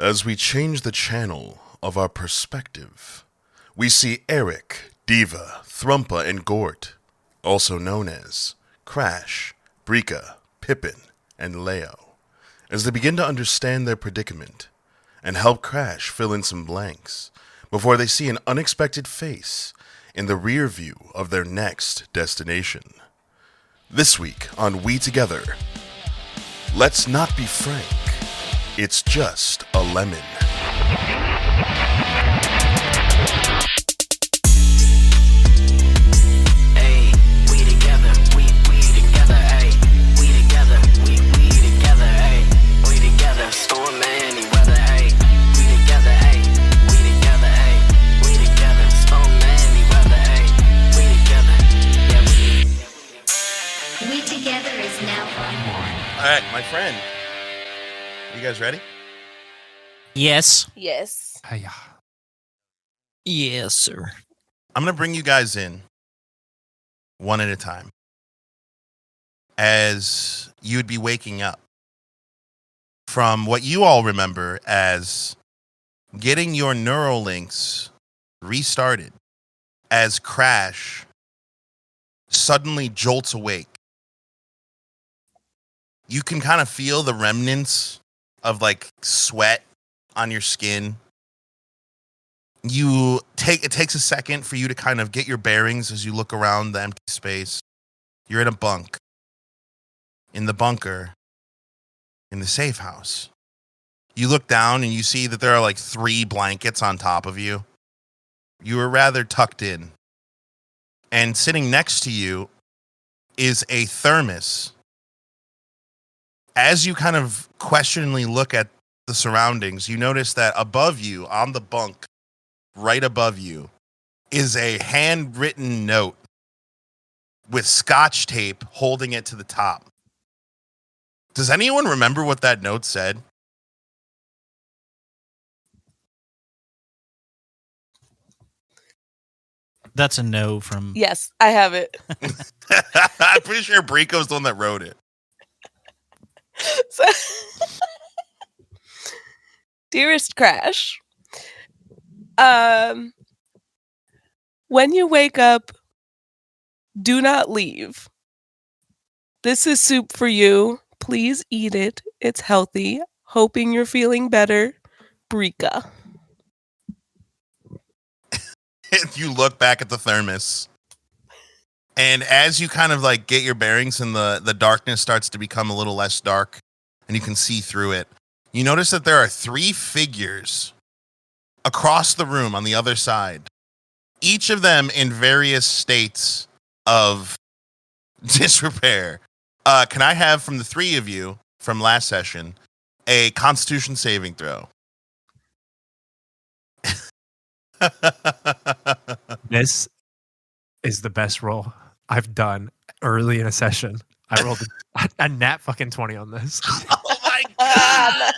As we change the channel of our perspective, we see Eric, Diva, Thrumpa, and Gort, also known as Crash, Brika, Pippin, and Leo, as they begin to understand their predicament and help Crash fill in some blanks before they see an unexpected face in the rear view of their next destination. This week on WeTogether, let's not be frank, it's just a lemon. All right, my friend. You guys ready? Yes. Yes. Hiya. Yes, sir. I'm going to bring you guys in one at a time as you would be waking up from what you all remember as getting your neural links restarted as Crash suddenly jolts awake. You can kind of feel the remnants of like sweat on your skin. It takes a second for you to kind of get your bearings as you look around the empty space. You're in a bunk. In the bunker. In the safe house. You look down and you see that there are like 3 blankets on top of you. You are rather tucked in. And sitting next to you is a thermos. As you kind of questioningly look at the surroundings, you notice that above you, on the bunk, right above you, is a handwritten note with scotch tape holding it to the top. Does anyone remember what that note said? That's a no from... Yes, I have it. I'm pretty sure Brico's the one that wrote it. So, dearest Crash, when you wake up, do not leave. This is soup for you. Please eat it. It's healthy. Hoping you're feeling better. Brika. You look back at the thermos. And as you kind of like get your bearings and the darkness starts to become a little less dark and you can see through it, you notice that there are 3 figures across the room on the other side, each of them in various states of disrepair. Can I have from the 3 of you from last session a Constitution saving throw? This is the best roll I've done early in a session. I rolled a nat fucking 20 on this. Oh my God. God.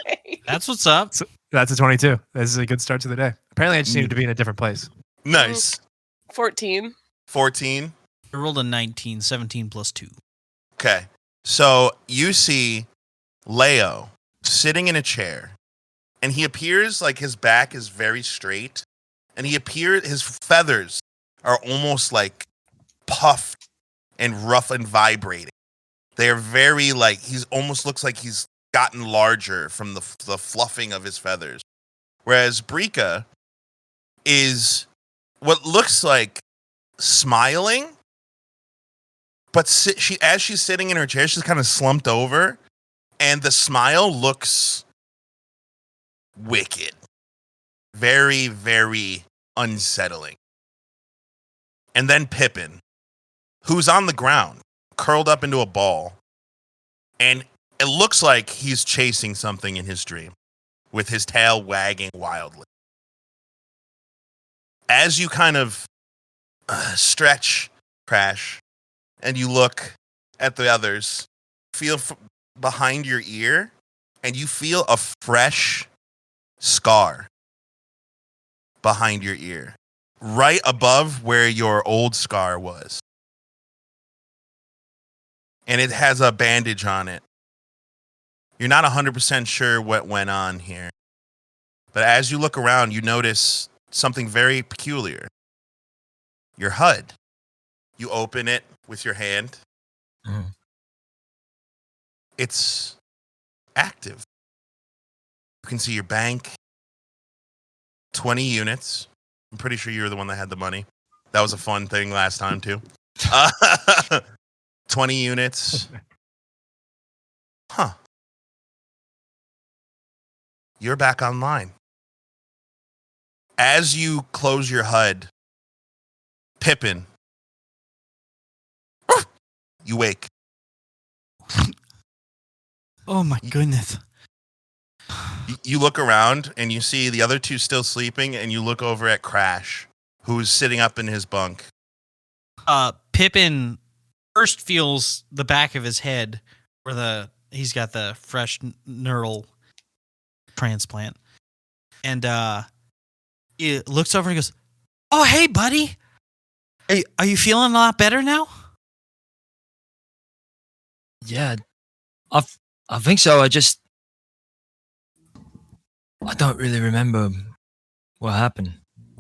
That's what's up. So that's a 22. This is a good start to the day. Apparently, I just needed to be in a different place. Nice. 14. 14. I rolled a 19, 17 plus 2. Okay. So you see Leo sitting in a chair, and he appears like his back is very straight, and his feathers are almost like puffed and rough and vibrating. They are very like, he's almost looks like he's gotten larger from the fluffing of his feathers. Whereas Brika is what looks like smiling, but as she's sitting in her chair, she's kind of slumped over, and the smile looks wicked. Very, very unsettling. And then Pippin, who's on the ground, curled up into a ball, and it looks like he's chasing something in his dream, with his tail wagging wildly. As you kind of stretch, Crash, and you look at the others, feel behind your ear, and you feel a fresh scar behind your ear, right above where your old scar was. And it has a bandage on it. You're not 100% sure what went on here. But as you look around, you notice something very peculiar. Your HUD. You open it with your hand. Mm. It's active. You can see your bank. 20 units. I'm pretty sure you were the one that had the money. That was a fun thing last time, too. 20 units. Huh. You're back online. As you close your HUD, Pippin, you wake. Oh my goodness. You look around and you see the other two still sleeping, and you look over at Crash, who's sitting up in his bunk. Pippin first feels the back of his head where he's got the fresh neural transplant. And he looks over and goes, "Oh, hey, buddy. Are you feeling a lot better now?" Yeah, I think so. I don't really remember what happened.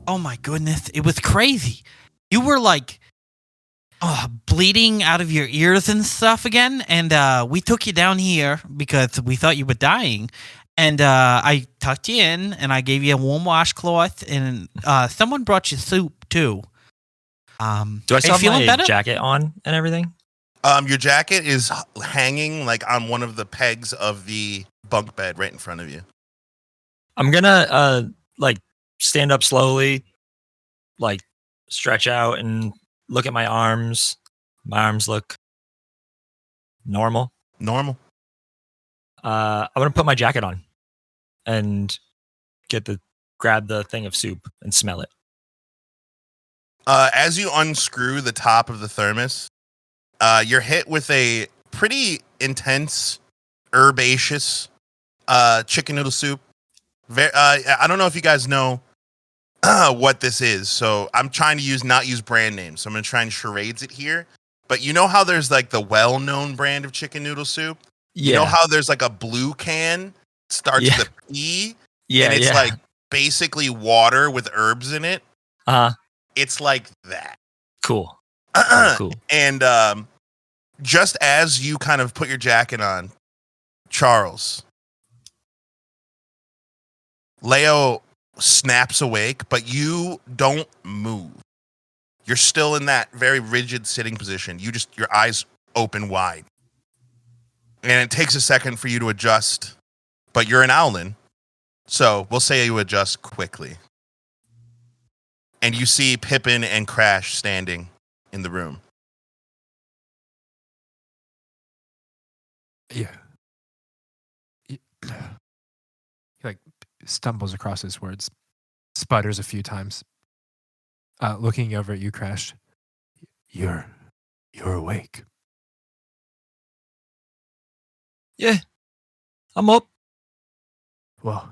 Oh my goodness, it was crazy. You were like bleeding out of your ears and stuff again, and we took you down here because we thought you were dying. And I tucked you in, and I gave you a warm washcloth, and someone brought you soup too. Do I are still you have feeling my better? jacket on and everything? Your jacket is hanging like on one of the pegs of the bunk bed right in front of you. I'm gonna like stand up slowly, like stretch out and look at my arms. My arms look normal. Normal. I'm gonna put my jacket on and grab the thing of soup and smell it. As you unscrew the top of the thermos, you're hit with a pretty intense herbaceous chicken noodle soup. I don't know if you guys know what this is, so I'm trying to not use brand names. So I'm going to try and charades it here. But you know how there's like the well-known brand of chicken noodle soup? Yeah. You know how there's like a blue can starts with a P? Yeah, and it's yeah. like basically water with herbs in it. It's like that. Cool. Cool. And just as you kind of put your jacket on, Charles, Leo snaps awake, but you don't move. You're still in that very rigid sitting position. Your eyes open wide. And it takes a second for you to adjust, but you're an owlin, so we'll say you adjust quickly. And you see Pippin and Crash standing in the room. Yeah. He like stumbles across his words, sputters a few times. Looking over at you, Crash. You're awake. Yeah. I'm up. Well,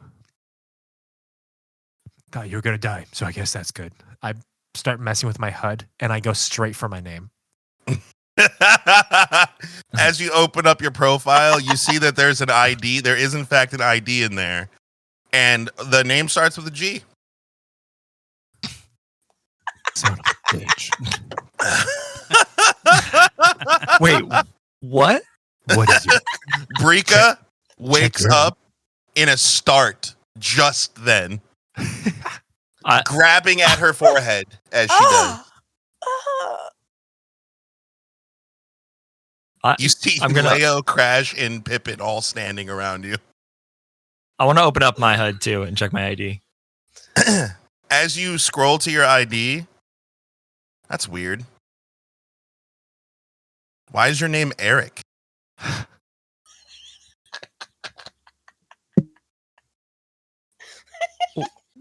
thought you were gonna die, so I guess that's good. I start messing with my HUD, and I go straight for my name. As you open up your profile, you see that there's an ID. There is, in fact, an ID in there. And the name starts with a G. Son of a bitch. Wait, what? What is your Brika wakes her out. up in a start just then, I- grabbing at her forehead as she does. You see I'm gonna- Leo, Crash, and Pippin all standing around you. I want to open up my HUD too and check my ID. As you scroll to your ID, that's weird. Why is your name Eric?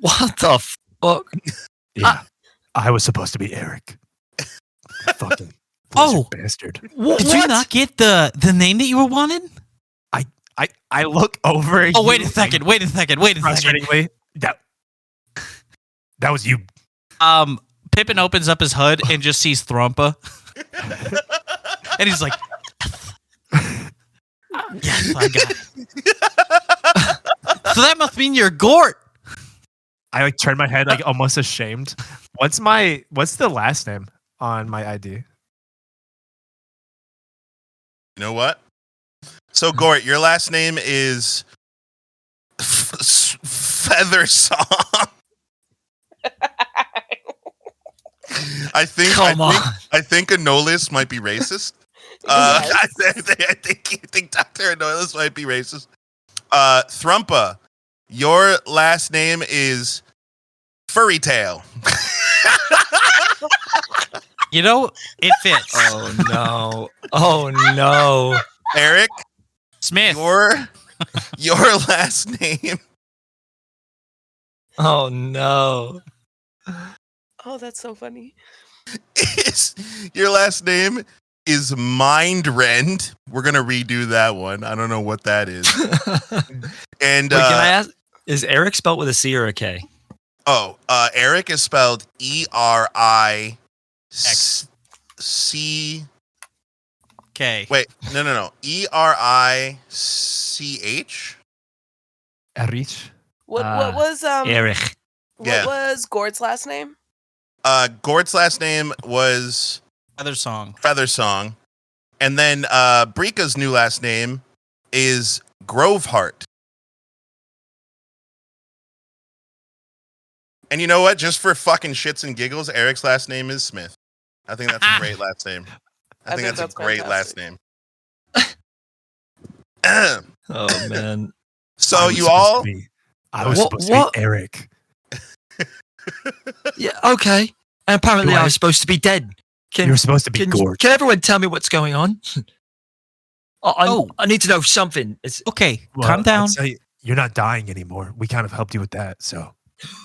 What the fuck? Yeah, I was supposed to be Eric. Fucking Oh. bastard. Did you not get the name that you were wanted? I look over at Oh, you wait a second. Wait a second. frustratingly. That was you. Pippin opens up his HUD and just sees Thrumpa. And he's like, yes, I got it. So that must mean you're Gort. I like turn my head like almost ashamed. What's the last name on my ID? You know what? So Gort, your last name is Feather Song. I think Anolis might be racist. Yes. I think Dr. Anolis might be racist. Thrumpa, your last name is Furry Tail. You know, it fits. Oh no! Oh no! Eric, Smith. your last name Oh no! Oh, that's so funny. is Mindrend. We're gonna redo that one. I don't know what that is. And Wait, can I ask? Is Eric spelled with a C or a K? Eric is spelled ERIC. Okay. Wait, no. ERICH. Erich. What Ah, was Erich. Yeah. what was Gord's last name? Gord's last name was Other song. Feather Song. And then Brika's new last name is Groveheart. And you know what? Just for fucking shits and giggles, Eric's last name is Smith. I think that's a great last name. I think that's a great last name. Oh man! So I was you supposed all, to be- I was What- supposed to what? be Eric. Yeah, okay. And apparently, Do I I- was supposed to be dead. You were supposed to be Can Gort. everyone tell me what's going on? Oh. I need to know something. It's Okay, Well, calm down. I'd say you're not dying anymore. We kind of helped you with that. So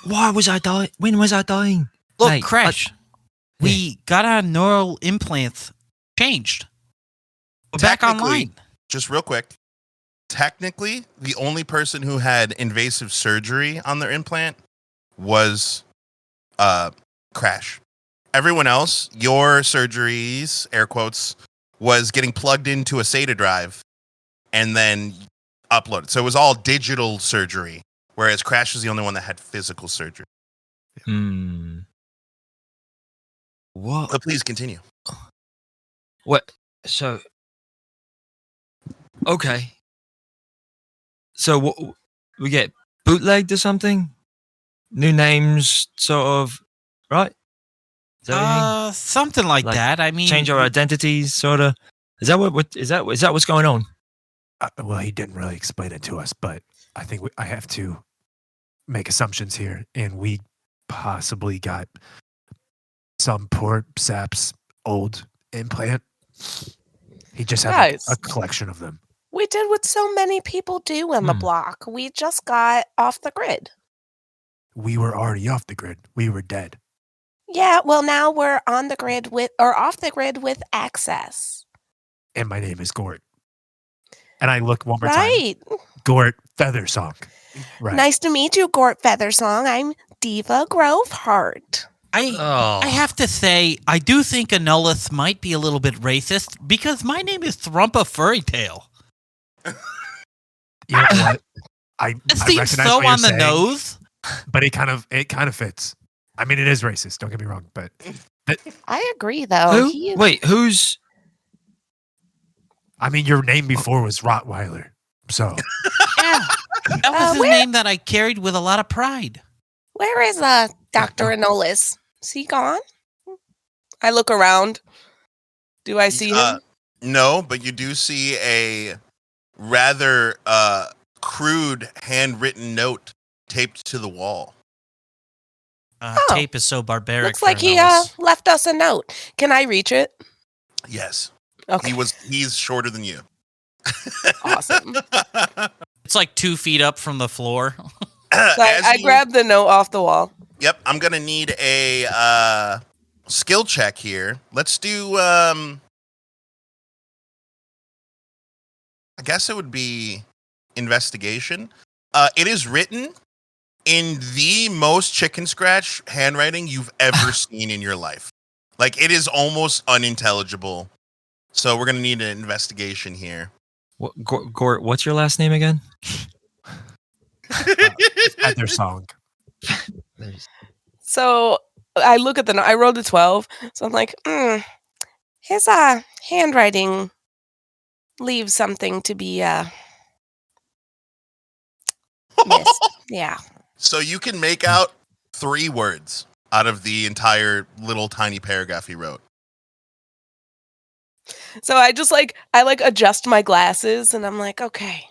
why was I dying? When was I dying? Look, Mate, Crash. We got our neural implants changed. We're back Technically- online. just real quick, technically, the only person who had invasive surgery on their implant was Crash. Everyone else, your surgeries, air quotes, was getting plugged into a SATA drive and then uploaded. So it was all digital surgery, whereas Crash was the only one that had physical surgery. Hmm. What? But please continue. What? So. Okay. So we get bootlegged or something? New names, sort of, right? Is that what you mean? Something like Like, that. I mean, Change our identities, sort of. Is that is that what's going on? well, he didn't really explain it to us, but I think I have to make assumptions here, and we possibly got some poor sap's old implant. He just had like, Guys. a collection of them. We did what so many people do on the Hmm. block. We just got off the grid. We were already off the grid. We were dead. Yeah, well now we're on the grid with or off the grid with access. And my name is Gort. And I look one more time. Right. Gort Feathersong. Right. Nice to meet you, Gort Feathersong. I'm Diva Groveheart. Oh, I have to say, I do think Anolis might be a little bit racist because my name is Thrumpa Furrytail. You know what? I It I seems recognize so what you're on the saying, nose. but it kind of fits. I mean, it is racist. Don't get me wrong, but I agree, though. who? He is- Wait, who's? I mean, your name before was Rottweiler, so Yeah, that was his where- name that I carried with a lot of pride. Where is Dr. Anolis? Is he gone? I look around. Do I see him? No, but you do see a rather crude handwritten note taped to the wall. Oh. Tape is so barbaric. Looks for like he Anolis. left us a note. Can I reach it? Yes. Okay. He's shorter than you. Awesome. It's like 2 feet up from the floor. So I grabbed the note off the wall. Yep, I'm gonna need a skill check here. Let's do I guess it would be investigation. It is written in the most chicken scratch handwriting you've ever seen in your life. Like it is almost unintelligible. So we're gonna need an investigation here. What, Gort, what's your last name again? Feathersong. So I look at I rolled a 12, so I'm like, his handwriting leaves something to be missed. Yeah. So you can make out 3 words out of the entire little tiny paragraph he wrote. So I just I adjust my glasses and I'm like, okay.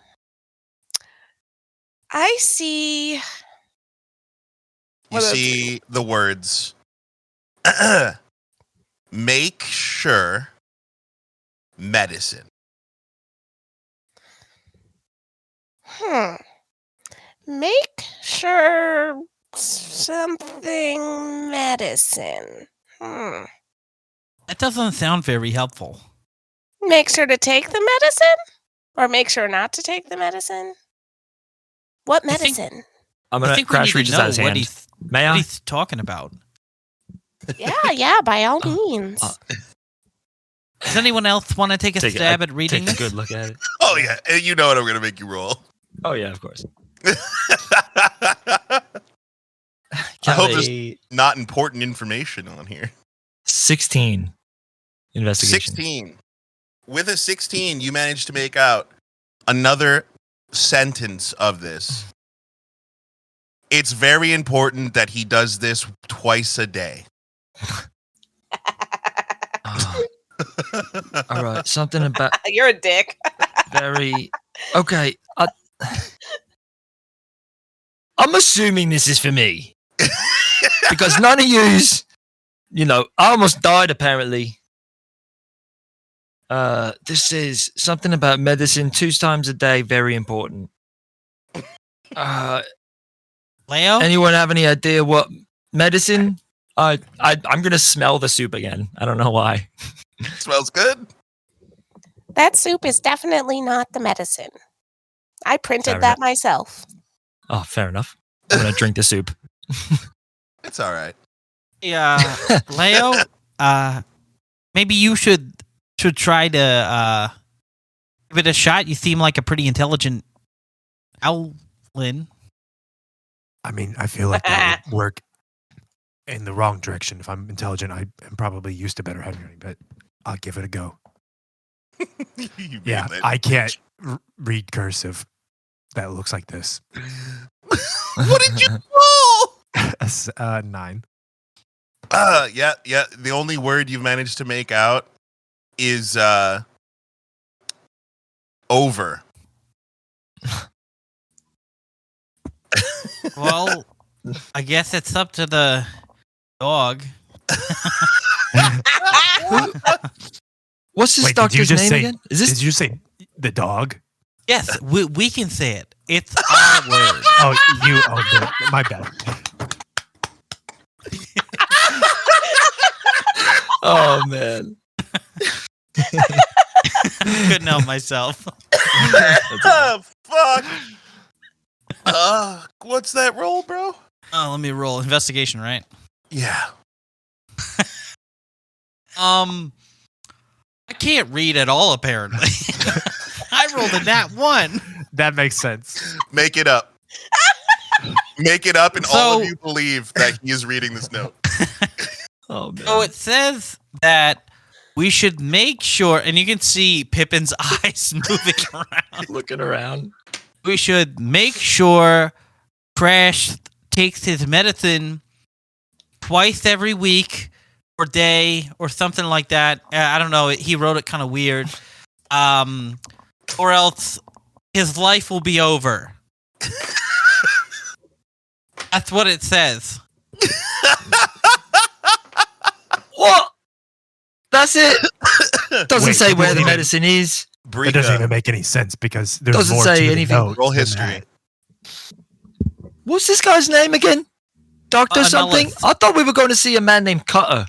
I see. You see the words, make sure medicine. Make sure something medicine. That doesn't sound very helpful. Make sure to take the medicine? Or make sure not to take the medicine? What I think- medicine? I'm I gonna think we Crash need to reaches know out his what hand. May I? he's talking about. Yeah, by all means. Does anyone else want to take a stab at reading Take a this? good look at it. Oh, yeah. You know what I'm going to make you roll. Oh yeah, of course. I hope there's A not important information on here. 16 investigation. 16. With a 16, you managed to make out another sentence of this. It's very important that he does this twice a day. All right, something about You're a dick. very okay. I'm assuming this is for me because none of yous, I almost died apparently. This is something about medicine 2 times a day, very important. Leo? Anyone have any idea what medicine? I'm gonna smell the soup again. I don't know why. Smells good. That soup is definitely not the medicine. I printed Fair that enough. myself. Oh, fair enough. I'm gonna drink the soup. It's all right. Yeah, Leo. Maybe you should try to give it a shot. You seem like a pretty intelligent owlin. I mean, I feel like that would work in the wrong direction. If I'm intelligent, I am probably used to better handwriting, but I'll give it a go. You Yeah, made that. I can't read cursive that looks like this. What did you roll? 9. Yeah. The only word you've managed to make out is over. Well, I guess it's up to the dog. What's this Wait, did you doctor's just name say- again? Is this Did you say the dog? Yes, we can say it. It's our word. My bad. Oh man. Couldn't help myself. Oh, fuck. What's that roll, bro? Oh, let me roll investigation, right? Yeah. I can't read at all, apparently. I rolled a nat 1. That makes sense. Make it up. Make it up, and all of So- you believe that he is reading this note. Oh man. So it says that we should make sure, and you can see Pippin's eyes moving around. Looking around. We should make sure Crash takes his medicine twice every week or day or something like that. I don't know. He wrote it kind of weird. Or else his life will be over. That's what it says. What? That's it. Doesn't Wait, say it where doesn't the even- medicine is. It doesn't even Brika, make any sense because there's Doesn't more say to the anything. note roll than history. that. What's this guy's name again? Doctor something? Annulus. I thought we were going to see a man named Cutter.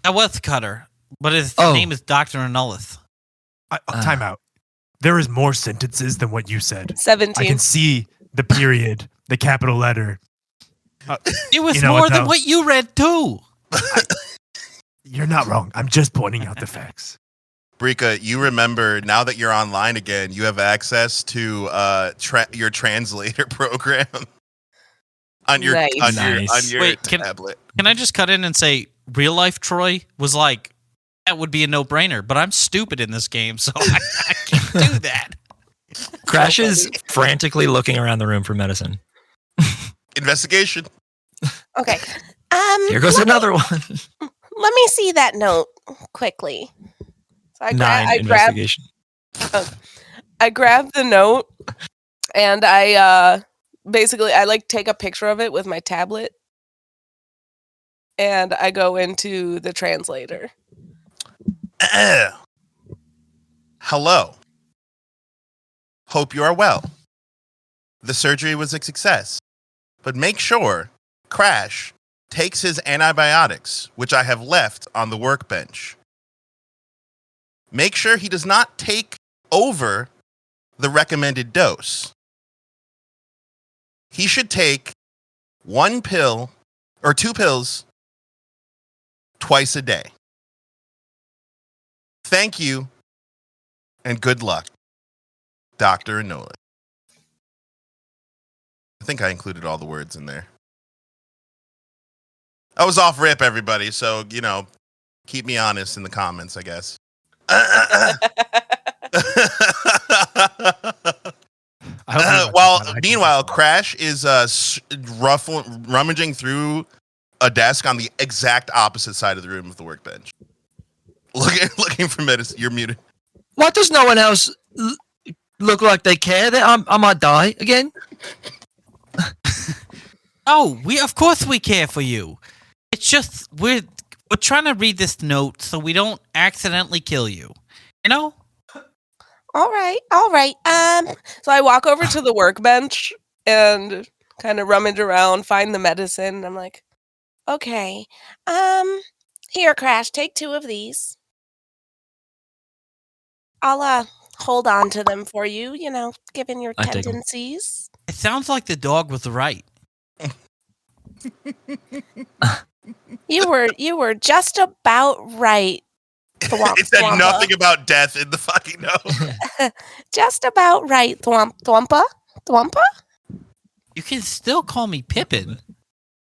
That was Cutter, but his Oh. name is Dr. Annulus. Time out. There is more sentences than what you said. 17. I can see the period, the capital letter. It was You know more what, than though? what you read, too. You're not wrong. I'm just pointing out the facts. Brika, you remember now that you're online again, you have access to your translator program. on your Nice. on your Wait, tablet. Can I just cut in and say, real life Troy was like, that would be a no brainer, but I'm stupid in this game, so I can't do that. Crash is frantically looking around the room for medicine. Investigation. Okay. Here goes another one. Let me see that note quickly. So I 9 investigation. grab the note and I basically I like take a picture of it with my tablet and I go into the translator. Hello. Hope you are well. The surgery was a success, but make sure Crash takes his antibiotics, which I have left on the workbench. Make sure he does not take over the recommended dose. He should take 1 pill or 2 pills twice a day. Thank you and good luck, Dr. Enola. I think I included all the words in there. I was off rip, everybody, so, keep me honest in the comments, I guess. Meanwhile, Crash is rummaging through a desk on the exact opposite side of the room of the workbench. Looking for medicine. You're muted. What, does no one else look like they care that I might die again? Oh, of course we care for you. It's just we're trying to read this note so we don't accidentally kill you. You know? All right. So I walk over to the workbench and kind of rummage around, find the medicine. I'm like, Okay. Here, Crash, take 2 of these. I'll hold on to them for you, given your I take 'em. tendencies. It sounds like the dog was right. You were just about right. It said nothing about death in the fucking note. Just about right, Thwompa. Thwompa? You can still call me Pippin.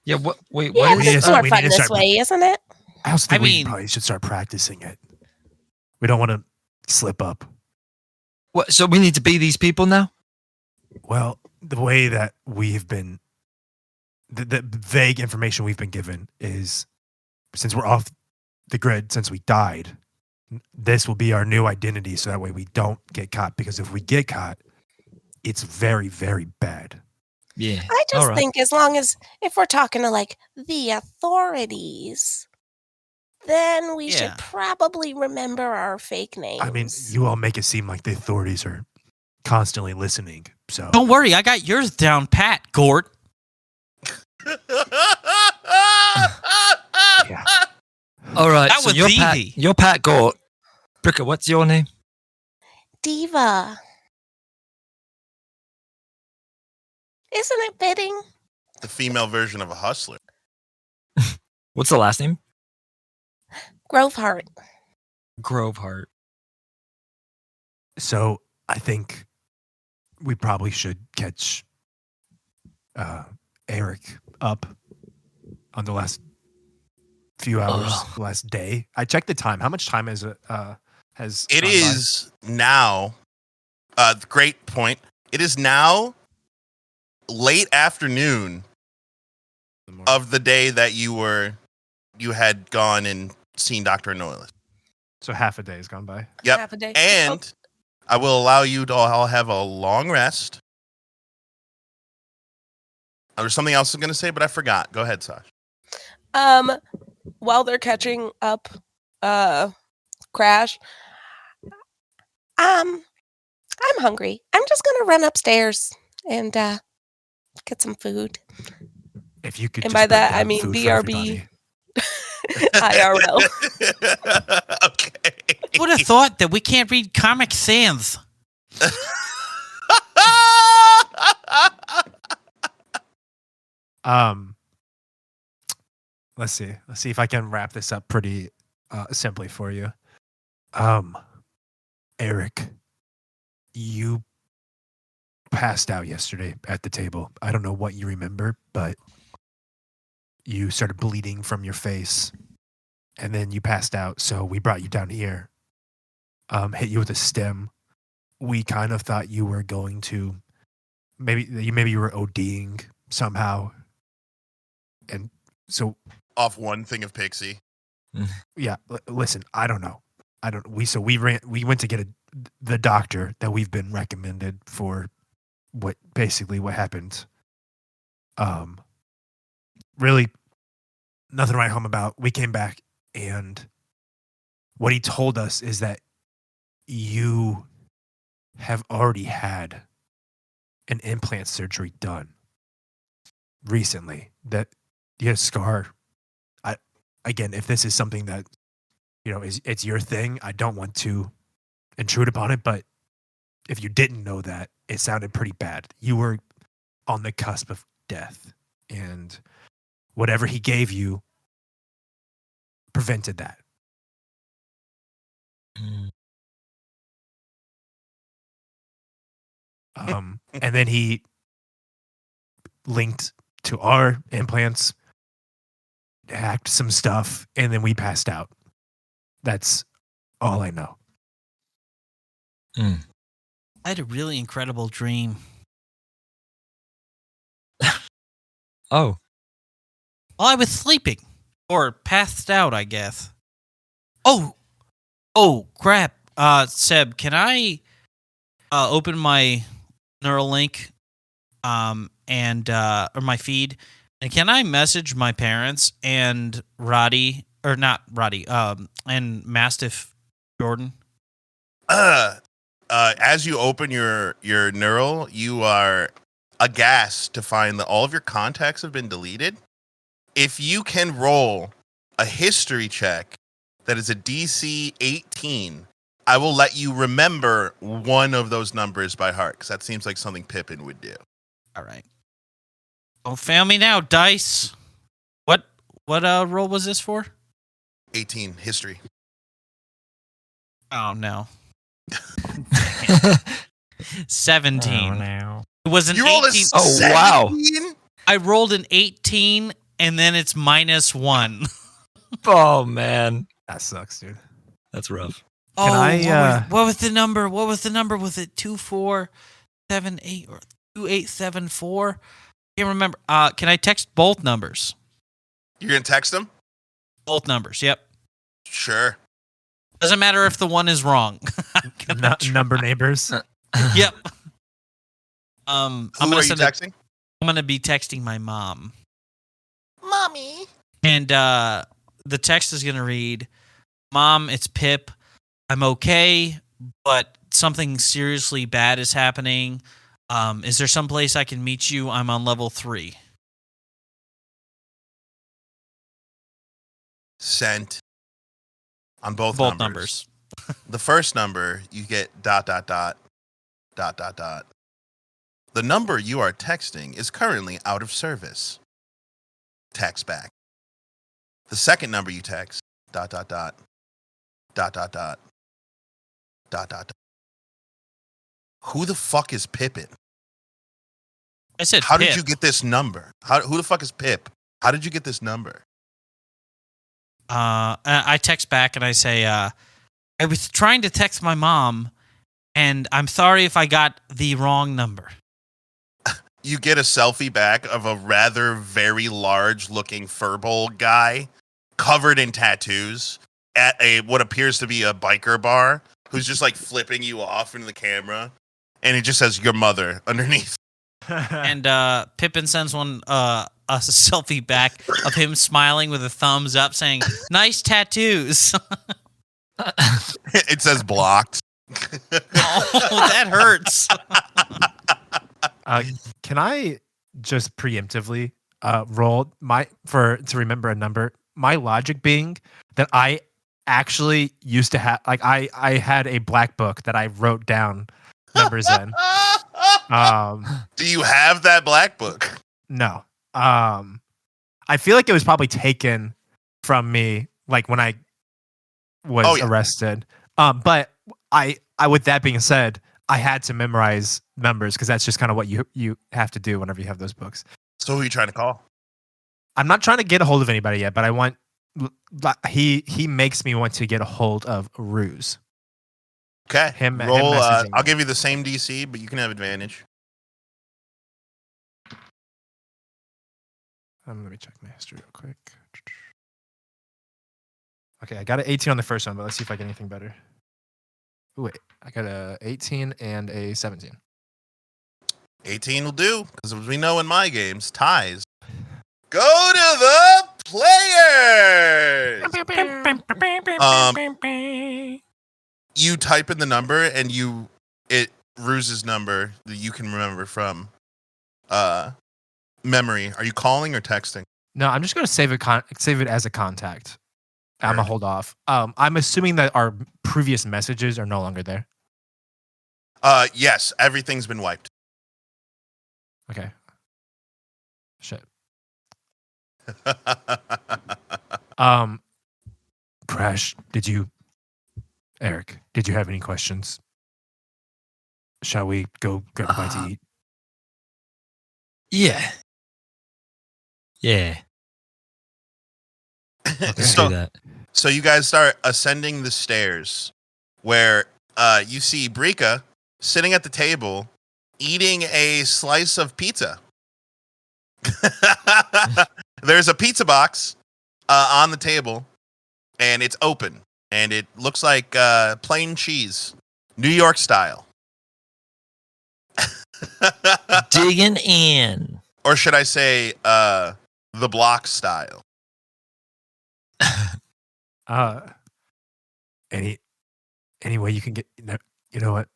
Yeah, what? Wait, Yeah, what but is it's we more need fun to this start- way, isn't it? I also think I we mean- probably should start practicing it. We don't want to slip up. What? So we need to be these people now? Well, the way that we have been, the vague information we've been given is, since we're off the grid, since we died, this will be our new identity, so that way we don't get caught. Because if we get caught, it's very, very bad. Yeah. I just All right. think if we're talking to like the authorities, then we should Yeah. probably remember our fake names. I mean, you all make it seem like the authorities are constantly listening. So Don't worry, I got yours down pat, Gord. yeah. All right. That so was you're easy. You're Pat Gort. Bricker, what's your name? Diva. Isn't it fitting? The female version of a hustler. What's the last name? Groveheart. Groveheart. So I think we probably should catch Eric up on the last few hours, the last day. I checked the time. How much time has It gone is now. Great point. It is now late afternoon by? of the day that you had gone and seen Dr. Anoylis. So half a day has gone by. Yep. half a day. And I will allow you to all have a long rest. There's something else I was going to say, but I forgot. Go ahead, Sash. While they're catching up, Crash, I'm hungry. I'm just gonna run upstairs and get some food. If you could, And just by bring that, down I mean food for BRB. everybody. IRL. Okay. Who would have thought that we can't read Comic Sans? Let's see if I can wrap this up pretty simply for you. Eric, you passed out yesterday at the table. I don't know what you remember, but you started bleeding from your face, and then you passed out. So we brought you down here, hit you with a stem. We kind of thought you were going to maybe you were ODing somehow, and so Off one thing of Pixie. yeah. Listen, I don't know. We went to get the doctor that we've been recommended for what happened. Really nothing to write home about. We came back, and what he told us is that you have already had an implant surgery done recently. That you had a scar. Again, if this is something that it's your thing, I don't want to intrude upon it, but if you didn't know that, it sounded pretty bad. You were on the cusp of death, and whatever he gave you prevented that. And then he linked to our implants, hacked some stuff, and then we passed out. That's all I know. I had a really incredible dream. Oh, Well, I was sleeping. Or passed out, I guess. Oh, crap. Seb, can I open my Neuralink and or my feed? And can I message my parents and Roddy, or not Roddy, and Mastiff Jordan? As you open your neural, you are aghast to find that all of your contacts have been deleted. If you can roll a history check that is a DC 18, I will let you remember one of those numbers by heart, because that seems like something Pippin would do. All right. Don't fail me now, dice. What roll was this for? 18, history. Oh no. 17. Oh, no. It was an You rolled 18. a Oh, wow. 17? I rolled an 18 and then it's -1. Oh man, That sucks, dude. that's rough. Oh, I, what was the number? What was the number? Was it 2478 or 2874? Can't remember. Can I text both numbers? You're going to text them? Both numbers. Yep. Sure. Doesn't matter if the one is wrong. Number neighbors. Yep. I'm Who gonna are you send texting? I'm gonna be texting my mom, Mommy. and the text is gonna read, "Mom, it's Pip. I'm okay, but something seriously bad is happening. Is there some place I can meet you? I'm on level 3." Sent on both Both numbers. numbers. The first number, you get ... The number you are texting is currently out of service. Text back. The second number you text ... Who the fuck is Pippin? I said, How Pip. did you get this number? Who the fuck is Pip? How did you get this number? I text back and I say, I was trying to text my mom, and I'm sorry if I got the wrong number. You get a selfie back of a rather very large looking furball guy covered in tattoos at what appears to be a biker bar, who's just like flipping you off into the camera, and it just says your mother underneath. And Pippin sends one a selfie back of him smiling with a thumbs up, saying, "Nice tattoos." It says blocked. Oh, that hurts. Can I just preemptively roll to remember a number? My logic being that I actually used to have, like, I had a black book that I wrote down numbers in. Do you have that black book? No. I feel like it was probably taken from me, like when I was arrested. But I, with that being said, I had to memorize numbers because that's just kind of what you have to do whenever you have those books. So who are you trying to call? I'm not trying to get a hold of anybody yet, but I want he makes me want to get a hold of Ruse. Okay. Him Roll. messaging I'll me. give you the same DC, but you can have advantage. Let me check my history real quick. Okay, I got an 18 on the first one, but let's see if I get anything better. Ooh, wait, I got a 18 and a 17. 18 will do, because as we know in my games, ties go to the players. You type in the number, and it Ruse's number that you can remember from memory. Are you calling or texting? No, I'm just gonna save it as a contact. I'm gonna Heard. hold off. I'm assuming that our previous messages are no longer there. Yes, everything's been wiped. Okay. Shit. Crash, Eric, did you have any questions? Shall we go grab a bite to eat? Yeah. Yeah. Let's So- do that. So you guys start ascending the stairs, where you see Brika sitting at the table eating a slice of pizza. There's a pizza box on the table, and it's open, and it looks like plain cheese, New York style. Digging in. Or should I say the block style? Any way you can get, you know what?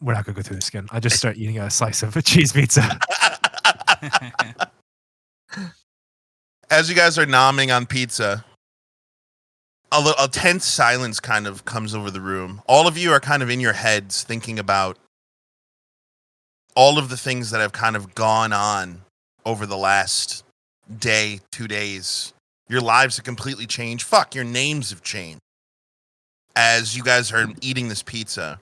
We're not gonna go through this again. I'll just start eating a slice of a cheese pizza. As you guys are nomming on pizza, a tense silence kind of comes over the room. All of you are kind of in your heads thinking about all of the things that have kind of gone on over the last day, 2 days. Your lives have completely changed. Fuck, your names have changed as you guys are eating this pizza.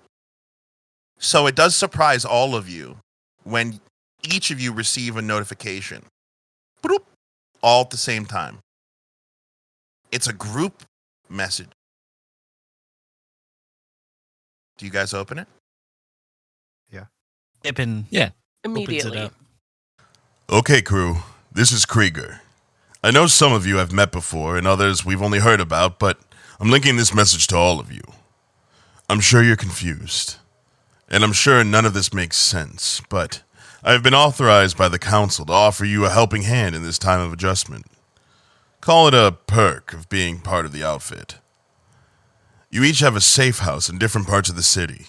So it does surprise all of you when each of you receive a notification. Boop, all at the same time. It's a group message. Do you guys open it? Pippin Yeah. opens it Immediately. up. Okay, crew. This is Kriegr. I know some of you I've met before and others we've only heard about, but I'm linking this message to all of you. I'm sure you're confused. And I'm sure none of this makes sense, but I have been authorized by the council to offer you a helping hand in this time of adjustment. Call it a perk of being part of the outfit. You each have a safe house in different parts of the city.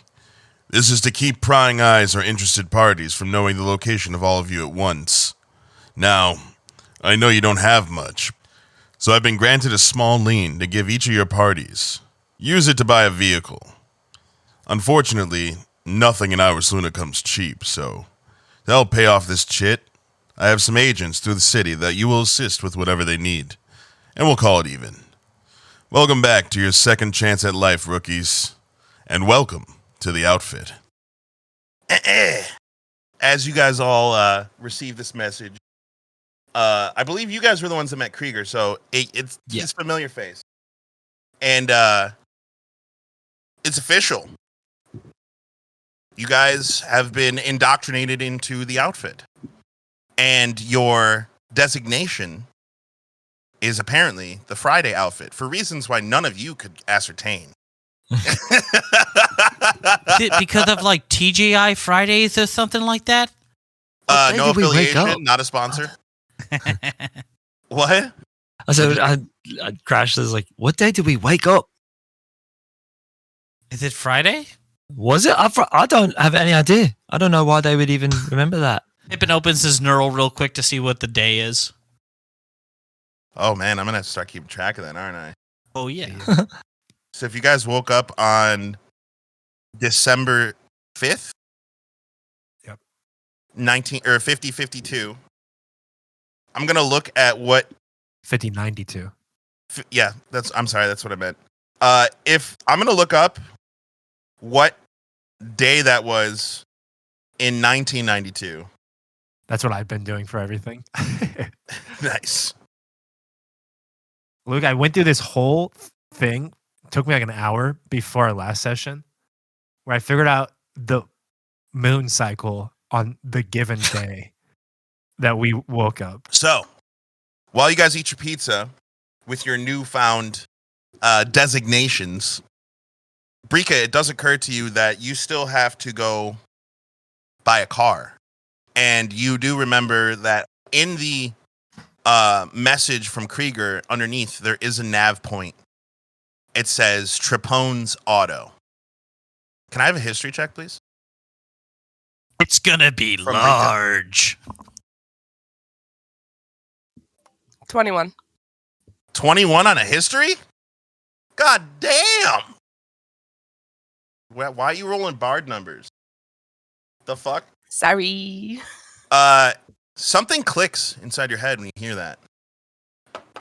This is to keep prying eyes or interested parties from knowing the location of all of you at once. Now, I know you don't have much, so I've been granted a small lien to give each of your parties. Use it to buy a vehicle. Unfortunately, nothing in Iris Luna comes cheap, so to help pay off this chit, I have some agents through the city that you will assist with whatever they need, and we'll call it even. Welcome back to your second chance at life, rookies, and welcome to the outfit. As you guys all receive this message, I believe you guys were the ones that met Kriegr, so it's his familiar face. And it's official. You guys have been indoctrinated into the outfit. And your designation is apparently the Friday outfit, for reasons why none of you could ascertain. Is it because of like TGI Fridays or something like that? What day No did we wake up? affiliation, not a sponsor. What? I said, I crashed. I was like, what day did we wake up? Is it Friday? Was it? I don't have any idea. I don't know why they would even remember that. Pippin opens his neural real quick to see what the day is. Oh man, I'm gonna have to start keeping track of that, aren't I? Oh yeah. So if you guys woke up on December 5th, Yep. 5052, I'm gonna look at what 5092. yeah, I'm sorry, that's what I meant. If I'm gonna look up what day that was in 1992. That's what I've been doing for everything. Nice. Luke, I went through this whole thing. It took me like an hour before our last session, where I figured out the moon cycle on the given day that we woke up. So, while you guys eat your pizza with your newfound designations, Brika, it does occur to you that you still have to go buy a car. And you do remember that in the message from Kriegr underneath, there is a nav point. It says Trapone's Auto. Can I have a history check, please? It's gonna be From large. 21. 21 on a history? God damn! Why are you rolling barred numbers? The fuck? Sorry. Something clicks inside your head when you hear that.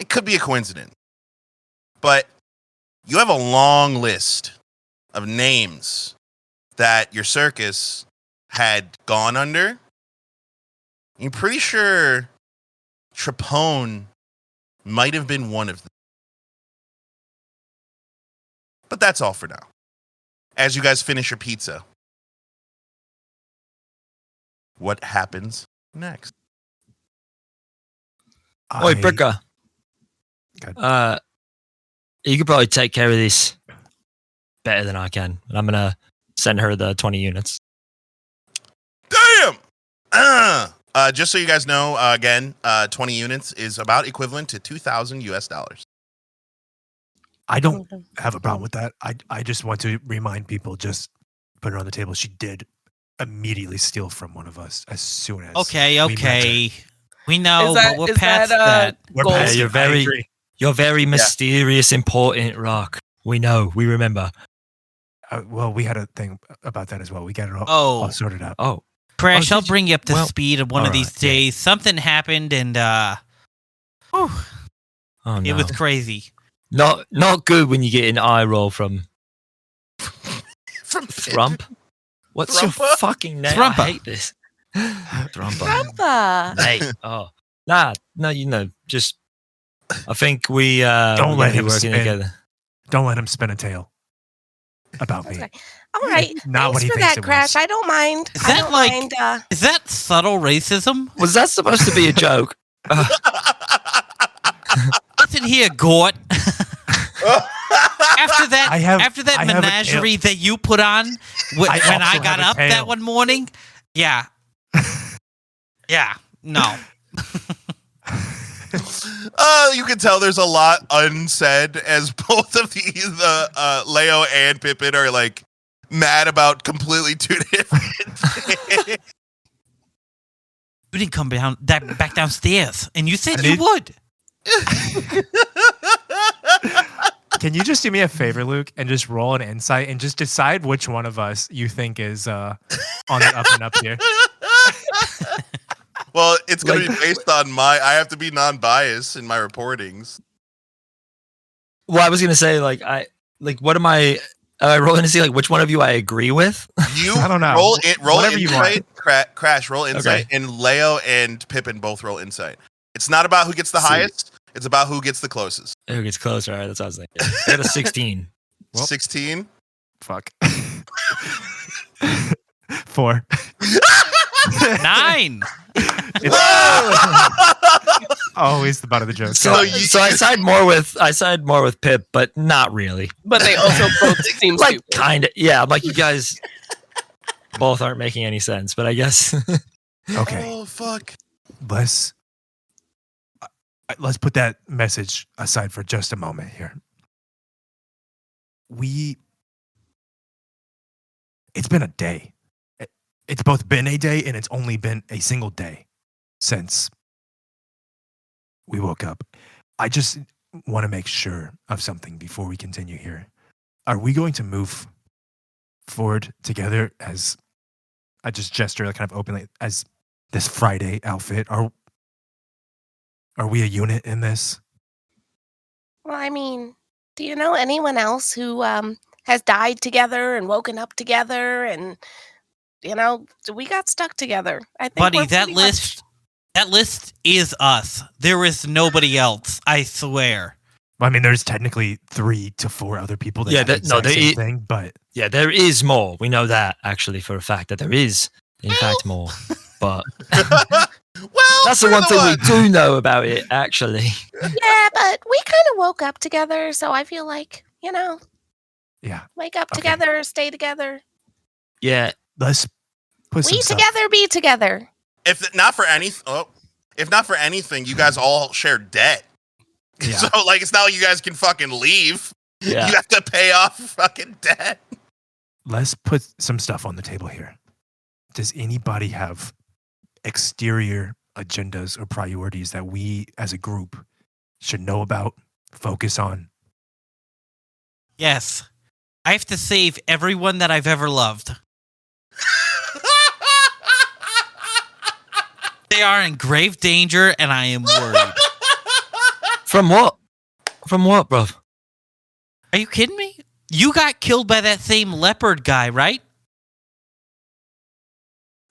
It could be a coincidence. But you have a long list of names that your circus had gone under. You're pretty sure Trapone might have been one of them. But that's all for now. As you guys finish your pizza, what happens next? Oi, Bricka. God. You could probably take care of this better than I can. And I'm gonna send her the 20 units. Damn! Just so you guys know, again, 20 units is about equivalent to $2,000 US. I don't have a problem with that. I just want to remind people, just put her on the table. She did immediately steal from one of us as soon as Okay. We know, Is that- but we're is past that, that. We're Gold. past Yeah, it. you're very mysterious, important rock. We know. We remember. Well, we had a thing about that as well. We got it all Oh, sorted out. Oh, Crash, Oh, I'll did you- bring you up to well, speed of one of all these right, yeah. days. Something happened and whew, oh no. it was crazy. Not good when you get an eye roll from From Thrump. What's your Thrumpa? fucking name? Thrumpa. I hate this. Thrumpa. Grandpa. Mate. Oh. No, you know, just I think we Don't we're let gonna be him working spin. together. Don't let him spin a tale about That's me. right. All right. Not what Thanks he for thinks that, it Crash. was. I don't mind. Is I that don't like- mind. Is that subtle racism? Was that supposed to be a joke? Listen here, Gort. After that, I have a menagerie that you put on when I I also got have a up that tail. one morning, yeah, no. You can tell there's a lot unsaid as both of the Leo and Pippin are like mad about completely two different things. You didn't come back downstairs, and you said I you need- would. Can you just do me a favor, Luke, and just roll an insight and just decide which one of us you think is on the up and up here? Well, it's going to Like- be based on I have to be non-biased in my reportings. Well, I was gonna say what am I rolling to see like which one of you I agree with? You I don't know. roll Whatever you want. insight. Crash, roll insight, Okay. and Leo and Pippin both roll insight. It's not about who gets the Sweet. highest. It's about who gets the closest. Who gets closer? All right, that's what I was thinking. I got a 16. Well. 16. Fuck. 4. 9. It's always the butt of the joke. So, I side more with Pip, but not really. But they also both seem Like stupid. kind of, yeah. I'm like, you guys both aren't making any sense, but I guess. Okay, Oh fuck. let's put that message aside for just a moment here. It's been a day. It's both been a day and it's only been a single day since we woke up. I just want to make sure of something before we continue here. Are we going to move forward together as I just gesture like kind of openly as this Friday outfit? Are we a unit in this? Well, I mean, do you know anyone else who has died together and woken up together, and we got stuck together. I think Buddy, we're that pretty list is us. There is nobody else, I swear. I mean, there's technically 3 to 4 other people that Yeah, have the that- no, exact there same i- thing, but Yeah, there is more. We know that actually for a fact that there is, in fact, more. But Well, that's the one thing we do know about it, actually. Yeah, but we kind of woke up together, so I feel like, yeah. wake up Okay. together, stay together. Yeah, Let's put some We stuff. together, be together. If not for anything, you guys all share debt. Yeah. So like, it's not like you guys can fucking leave. yeah. You have to pay off fucking debt. Let's put some stuff on the table here. Does anybody have exterior agendas or priorities that we as a group should know about, focus on? Yes. I have to save everyone that I've ever loved. They are in grave danger, and I am worried. From what? From what, bro? Are you kidding me? You got killed by that same leopard guy, right?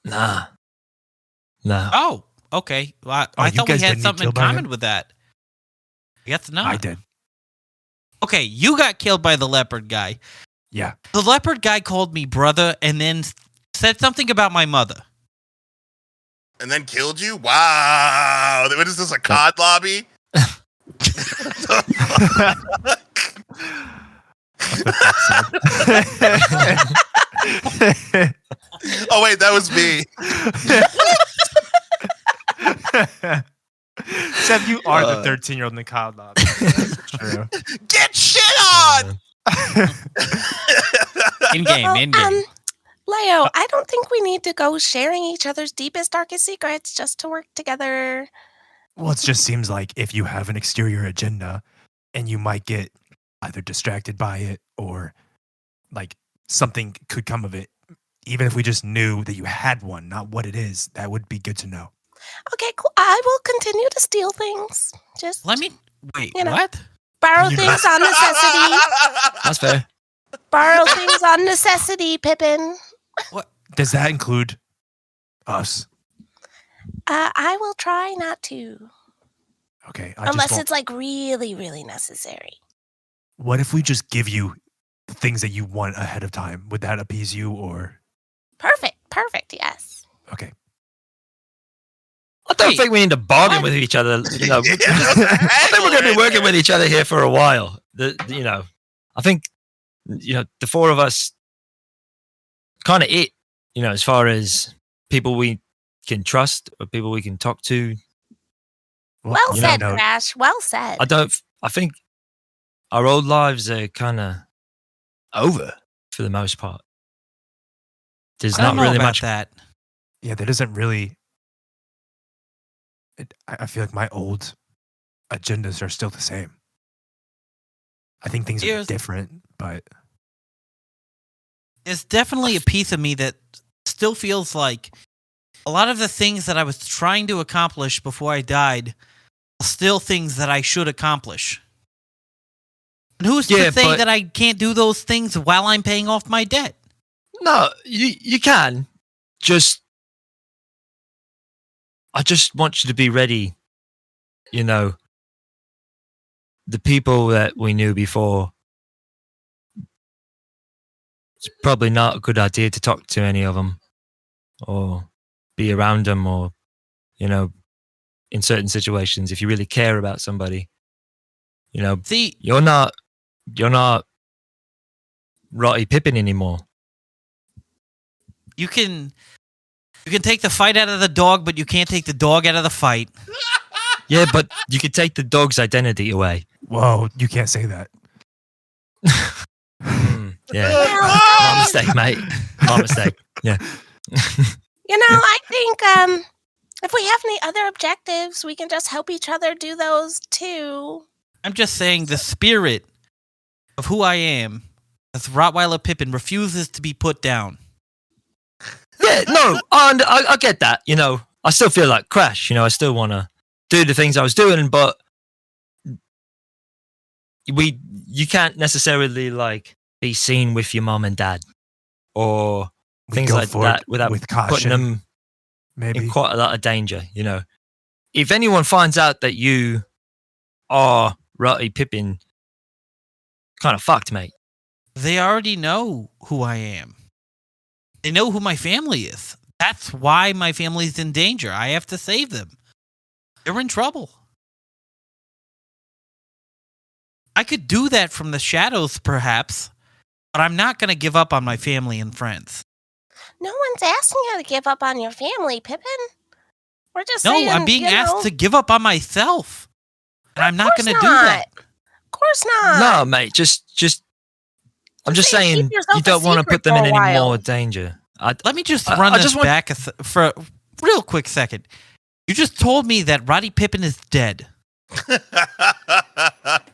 Nah. No. Oh, okay. Well, I you thought we guys had didn't get something in killed by common him? with that. I guess not. I did. Okay, you got killed by the leopard guy. Yeah. The leopard guy called me brother and then said something about my mother. And then killed you? Wow. What is this, a COD lobby? Oh, wait, that was me. Seb, you are the 13-year-old in the COD lobby. That's true. Get shit on! In game, Well, in game. Leo, I don't think we need to go sharing each other's deepest, darkest secrets just to work together. Well, it just seems like if you have an exterior agenda and you might get either distracted by it or like something could come of it, even if we just knew that you had one, not what it is, that would be good to know. Okay, cool. I will continue to steal things. Just Let me wait. You know. What? borrow You things on necessity. That's fair. Borrow things on necessity, Pippin. Does that include us? I will try not to. Okay. Unless it's like really, really necessary. What if we just give you the things that you want ahead of time? Would that appease you or? Perfect, yes. Okay. I don't Wait, think we need to bargain what? with each other. Yeah, what the I heck, think we're going to be man? working with each other here for a while. I think, the four of us kind of it, as far as people we can trust or people we can talk to. Well you said, know, Crash. Well said. I think our old lives are kind of over for the most part. There's I don't not know really about much. that. Yeah, that isn't really. I feel like my old agendas are still the same. I think things are Here's- different, but There's definitely a piece of me that still feels like a lot of the things that I was trying to accomplish before I died are still things that I should accomplish. And who's Yeah, to say but- that I can't do those things while I'm paying off my debt? No, you can. I just want you to be ready. The people that we knew before, it's probably not a good idea to talk to any of them or be around them or, in certain situations, if you really care about somebody, See, you're not Rotty Pippin anymore. you can take the fight out of the dog, but you can't take the dog out of the fight. Yeah, but you could take the dog's identity away. whoa, you can't say that. Yeah. My mistake, mate. My mistake. Yeah. I think if we have any other objectives, we can just help each other do those too. I'm just saying the spirit of who I am as Rottweiler Pippin refuses to be put down. Yeah, no, I get that. I still feel like Crash. I still want to do the things I was doing, but you can't necessarily be seen with your mom and dad, or We things go like forward that, without with putting caution, them maybe. in quite a lot of danger. If anyone finds out that you are Rutty Pippin, kind of fucked, mate. They already know who I am. They know who my family is. That's why my family's in danger. I have to save them. They're in trouble. I could do that from the shadows, perhaps, but I'm not going to give up on my family and friends. No one's asking you to give up on your family, Pippin. We're just No, saying, I'm being asked to give up on myself. And I'm not going to do that. Of course not. No, mate. Just. I'm just saying, keep saying yourself you a don't want to secret put them for in a any while. more danger. Let me just I run this just want- back for a real quick second. You just told me that Roddy Pippin is dead.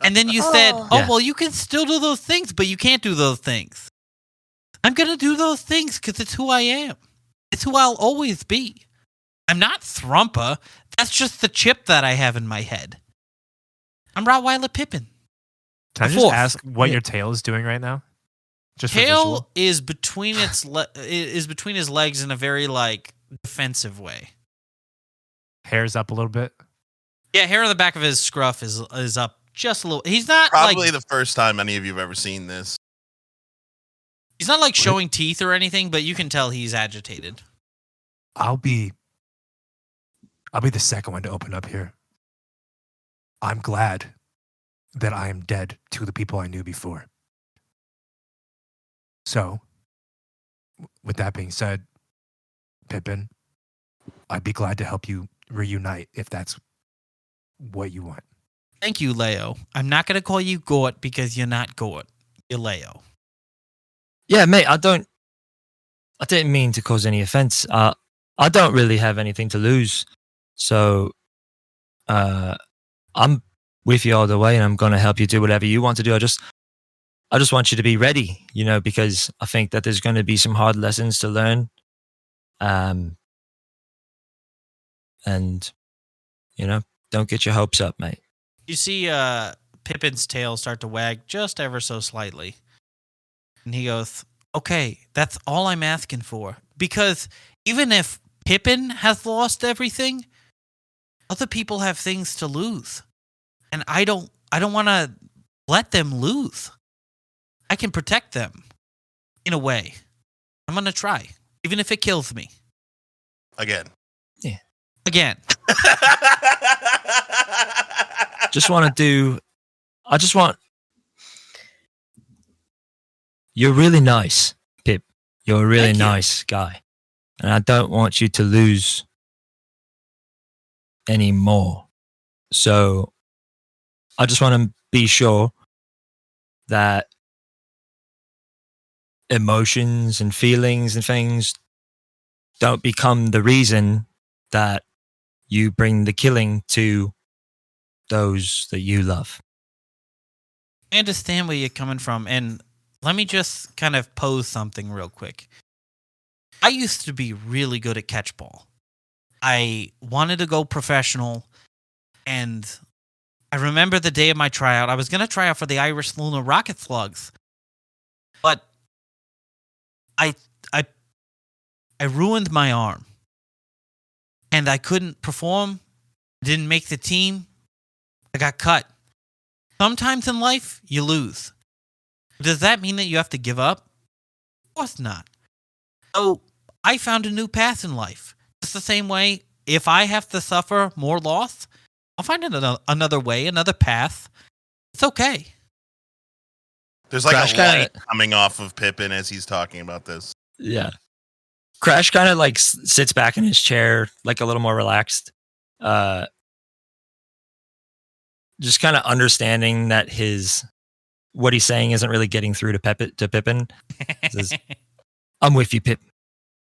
And then you said, Yeah. well, you can still do those things, but you can't do those things. I'm going to do those things because it's who I am. It's who I'll always be. I'm not Thrumpa. That's just the chip that I have in my head. I'm Rottweiler Pippin. Can I a just fourth. ask what your tail is doing right now? Just for Tail visual. is between is between his legs in a very defensive way. Hair's up a little bit. Yeah, hair on the back of his scruff is up just a little. He's not Probably the first time any of you have ever seen this. he's not showing teeth or anything, but you can tell he's agitated. I'll be the second one to open up here. I'm glad that I am dead to the people I knew before. So, with that being said, Pippin, I'd be glad to help you reunite if that's what you want. Thank you, Leo. I'm not going to call you Gort because you're not Gort. You're Leo. Yeah, mate. I didn't mean to cause any offense. I don't really have anything to lose, so I'm with you all the way, and I'm gonna help you do whatever you want to do. I just want you to be ready, because I think that there's going to be some hard lessons to learn, and don't get your hopes up, mate. You see Pippin's tail start to wag just ever so slightly. And he goes, okay, that's all I'm asking for. Because even if Pippin has lost everything, other people have things to lose. And I don't want to let them lose. I can protect them in a way. I'm going to try, even if it kills me. Again. Again. You're really nice, Pip. You're a really Thank you. nice guy. And I don't want you to lose any more. So I just want to be sure that emotions and feelings and things don't become the reason that you bring the killing to those that you love. I understand where you're coming from, and let me just kind of pose something real quick. I used to be really good at catchball. I wanted to go professional, and I remember the day of my tryout. I was going to try out for the Irish Lunar Rocket Slugs, but I ruined my arm, and I couldn't perform. Didn't make the team. I got cut. Sometimes in life, you lose. Does that mean that you have to give up? Of course not. So I found a new path in life. It's the same way, if I have to suffer more loss, I'll find another way, another path. It's okay. There's like Crash a kinda- light coming off of Pippin as he's talking about this. Yeah. Crash kind of sits back in his chair, a little more relaxed. Just kind of understanding that what he's saying isn't really getting through to Pippin. Says, I'm with you, Pip.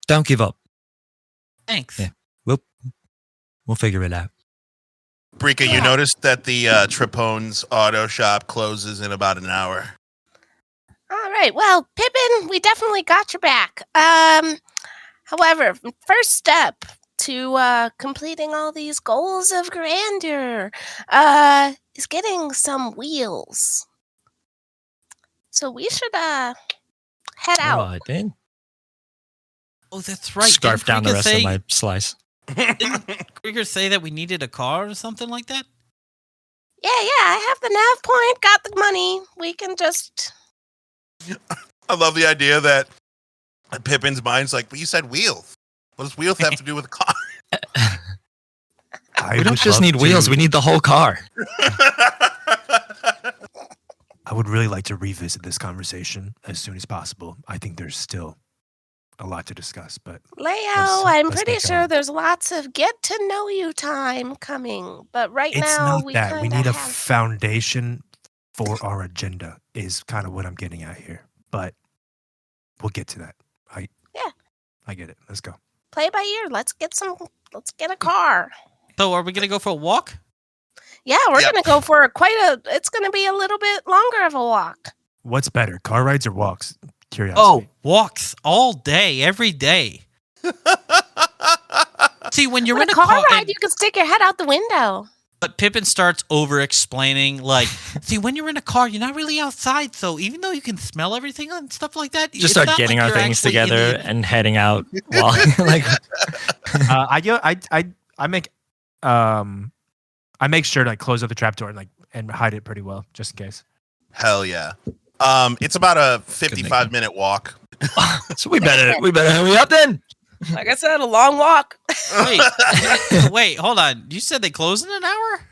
Don't give up. Thanks. Yeah. We'll figure it out. Brika, you Yeah. noticed that the Trapone's auto shop closes in about an hour. All right. Well, Pippin, we definitely got your back. However, first step to completing all these goals of grandeur is getting some wheels. So we should head All out. right, then. Oh, that's right. Scarf down the Kriegr rest of my slice. Didn't Kriegr say that we needed a car or something like that? Yeah, I have the nav point, got the money. We can just... I love the idea that Pippin's mind's like, but you said wheels. What does wheels have to do with a car? I We don't would just love need wheels, to- we need the whole car. I would really like to revisit this conversation as soon as possible. I think there's still a lot to discuss, but Leo, Let's- I'm let's pretty get sure going. there's lots of get to know you time coming. But right it's now, not we that. kind We of need a have... foundation for our agenda is kind of what I'm getting at here. But we'll get to that. I get it. Let's go. Play by ear. Let's get a car. So are we gonna go for a walk? Yeah, we're Yep. gonna go for it's gonna be a little bit longer of a walk. What's better, car rides or walks? Curiosity. Oh, walks all day, every day. See, when you're With in a a car car, ride, you can stick your head out the window. but Pippin starts over-explaining, like, see, when you're in a car, you're not really outside, so even though you can smell everything and stuff like that, Just it's start not getting like our you're things actually in together the- and heading out while like I make sure to like close up the trapdoor and hide it pretty well, just in case. Hell yeah. It's about a 55-minute walk. so we better hurry up then. Like I said, a long walk. Wait, hold on. You said they close in an hour?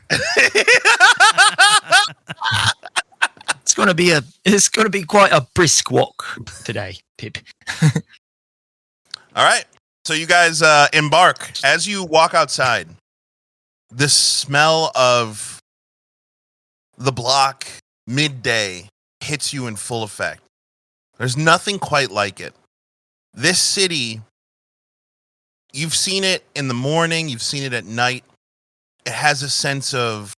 It's gonna be quite a brisk walk today, Pip. All right. So you guys embark. As you walk outside, the smell of the block midday hits you in full effect. There's nothing quite like it. This city, you've seen it in the morning, you've seen it at night. It has a sense of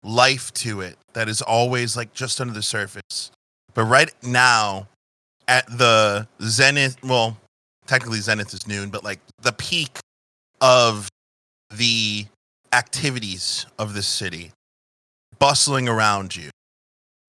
life to it that is always like just under the surface. But right now, at the zenith, well, technically zenith is noon, but like the peak of the activities of this city, bustling around you,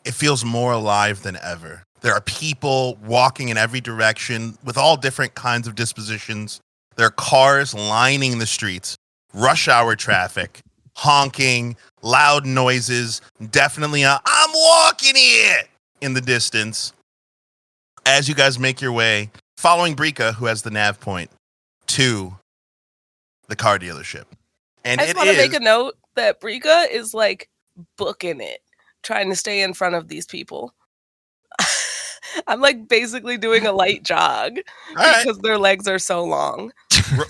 it feels more alive than ever. There are people walking in every direction with all different kinds of dispositions. There are cars lining the streets, rush hour traffic, honking, loud noises, definitely a "I'm walking here" in the distance. As you guys make your way, following Brika, who has the nav point, to the car dealership. And I just it want to make is a note that Brika is like booking it, trying to stay in front of these people. I'm like basically doing a light jog all right. because their legs are so long.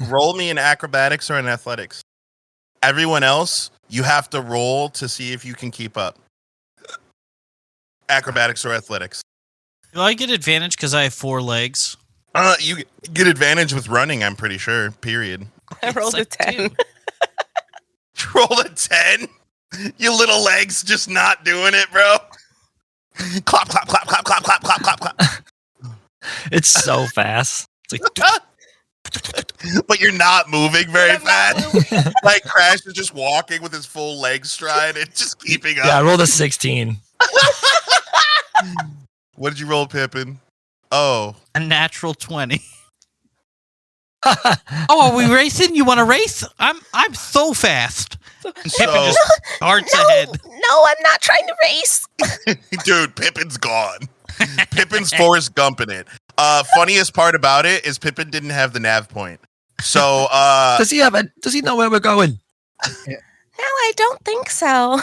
Roll me in acrobatics or in athletics. Everyone else, you have to roll to see if you can keep up. Acrobatics or athletics. Do I get advantage because I have 4 legs? You get advantage with running, I'm pretty sure. Period. I It's rolled a like 10. 2. Roll a 10. You little legs just not doing it, bro. Clap, clap, clap, clap, clap, clap, clap, clap, clap. It's so fast. It's like But you're not moving very I'm not fast. Like Crash is just walking with his full leg stride and just keeping yeah, I up. rolled a 16. What did you roll, Pippin? Oh, A natural 20. Oh, are we racing? You want to race? I'm so fast. Pippin so just darts No, ahead. no, I'm not trying to race. dude, Pippin's gone. Pippin's Forrest Gumping it. Funniest part about it is Pippin didn't have the nav point. So Does he know where we're going? No, I don't think so.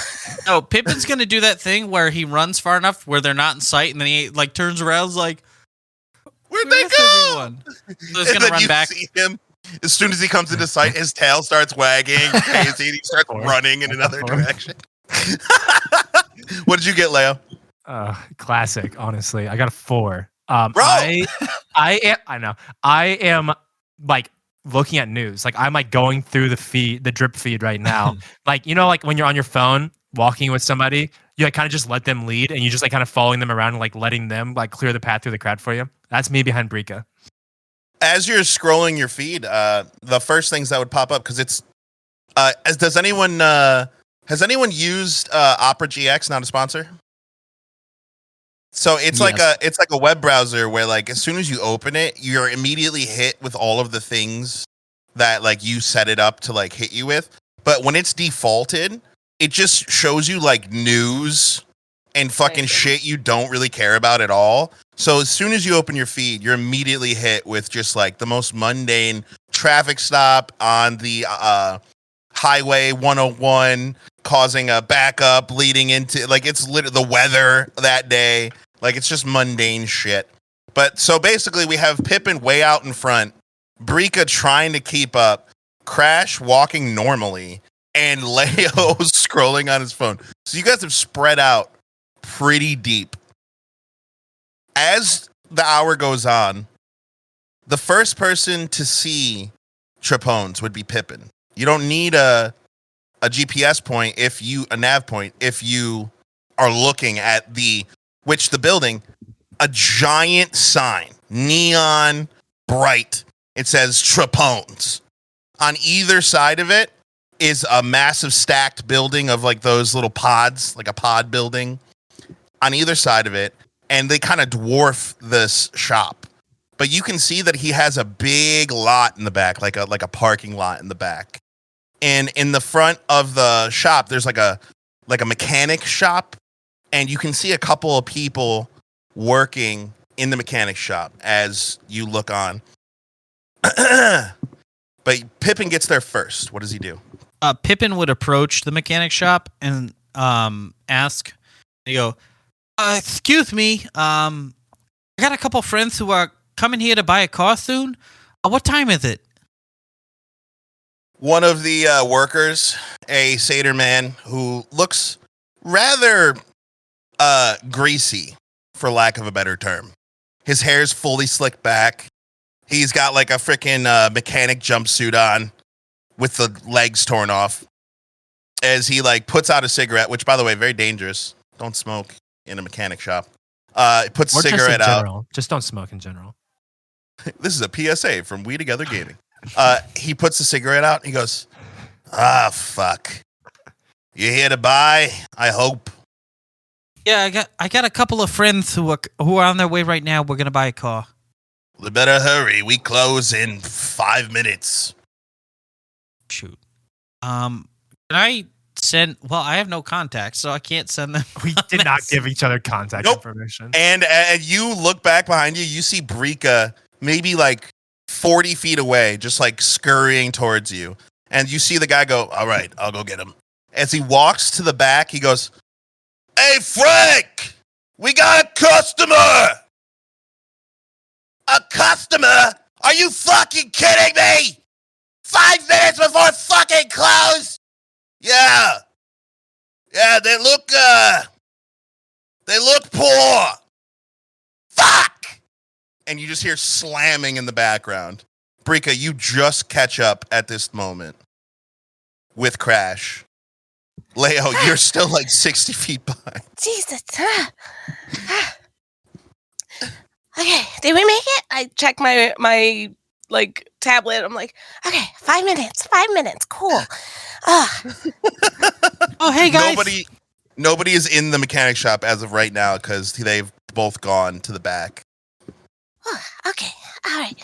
Oh, Pippin's gonna do that thing where he runs far enough where they're not in sight, and then he like turns around, is like, where'd they "Where's go? everyone?" So he's And gonna then run you back. see him as soon as he comes into sight, his tail starts wagging crazy, and he starts running in another direction. What did you get, Leo? Classic, honestly. I got a 4. Bro! I know. I am like looking at news. Like I'm like going through the drip feed right now. Like, you know, like when you're on your phone walking with somebody, you like kind of just let them lead and you just like kind of following them around and like letting them like clear the path through the crowd for you. That's me behind Brika. As you're scrolling your feed, the first things that would pop up, because it's has anyone used Opera GX, not a sponsor? So it's like Yes. a web browser where like as soon as you open it, you're immediately hit with all of the things that like you set it up to like hit you with. But when it's defaulted, it just shows you like news and fucking Random. shit you don't really care about at all. So as soon as you open your feed, you're immediately hit with just like the most mundane traffic stop on the highway 101 causing a backup leading into like it's literally the weather that day. Like it's just mundane shit. But so basically we have Pippin way out in front, Brika trying to keep up, Crash walking normally, and Leo scrolling on his phone. So you guys have spread out pretty deep. As the hour goes on, the first person to see Trapones would be Pippin. You don't need a GPS point a nav point if you are looking at the building, a giant sign, neon bright. It says Trapones. On either side of it is a massive stacked building of like those little pods, like a pod building on either side of it. And they kind of dwarf this shop. But you can see that he has a big lot in the back, like a parking lot in the back. And in the front of the shop, there's like a mechanic shop. And you can see a couple of people working in the mechanic shop as you look on. But Pippin gets there first. What does he do? Pippin would approach the mechanic shop and ask, you go, excuse me, I got a couple friends who are coming here to buy a car soon. What time is it? One of the workers, a satyr man who looks rather greasy, for lack of a better term. His hair's fully slicked back. He's got like a freaking mechanic jumpsuit on with the legs torn off. As he like puts out a cigarette, which by the way, very dangerous. Don't smoke in a mechanic shop. Puts a cigarette out. Just don't smoke in general. This is a PSA from WeTogether Gaming. He puts the cigarette out and he goes, fuck. You here to buy? I hope. Yeah, I got a couple of friends who are on their way right now. We're gonna buy a car. We better hurry. We close in 5 minutes. Shoot. Can I send? Well, I have no contacts, so I can't send them. We did not give each other contact Nope. information. And you look back behind you, you see Brika maybe like 40 feet away, just like scurrying towards you. And you see the guy go, all right, I'll go get him. As he walks to the back, he goes, hey, Frank, we got a customer. A customer? Are you fucking kidding me? 5 minutes before fucking close? Yeah. Yeah, they look poor. Fuck! And you just hear slamming in the background. Brika, you just catch up at this moment with Crash. Leo, you're still like 60 feet behind. Jesus. Okay, did we make it? I check my like tablet. I'm like, okay, 5 minutes. 5 minutes. Cool. Oh, hey guys. Nobody is in the mechanic shop as of right now because they've both gone to the back. Okay. All right.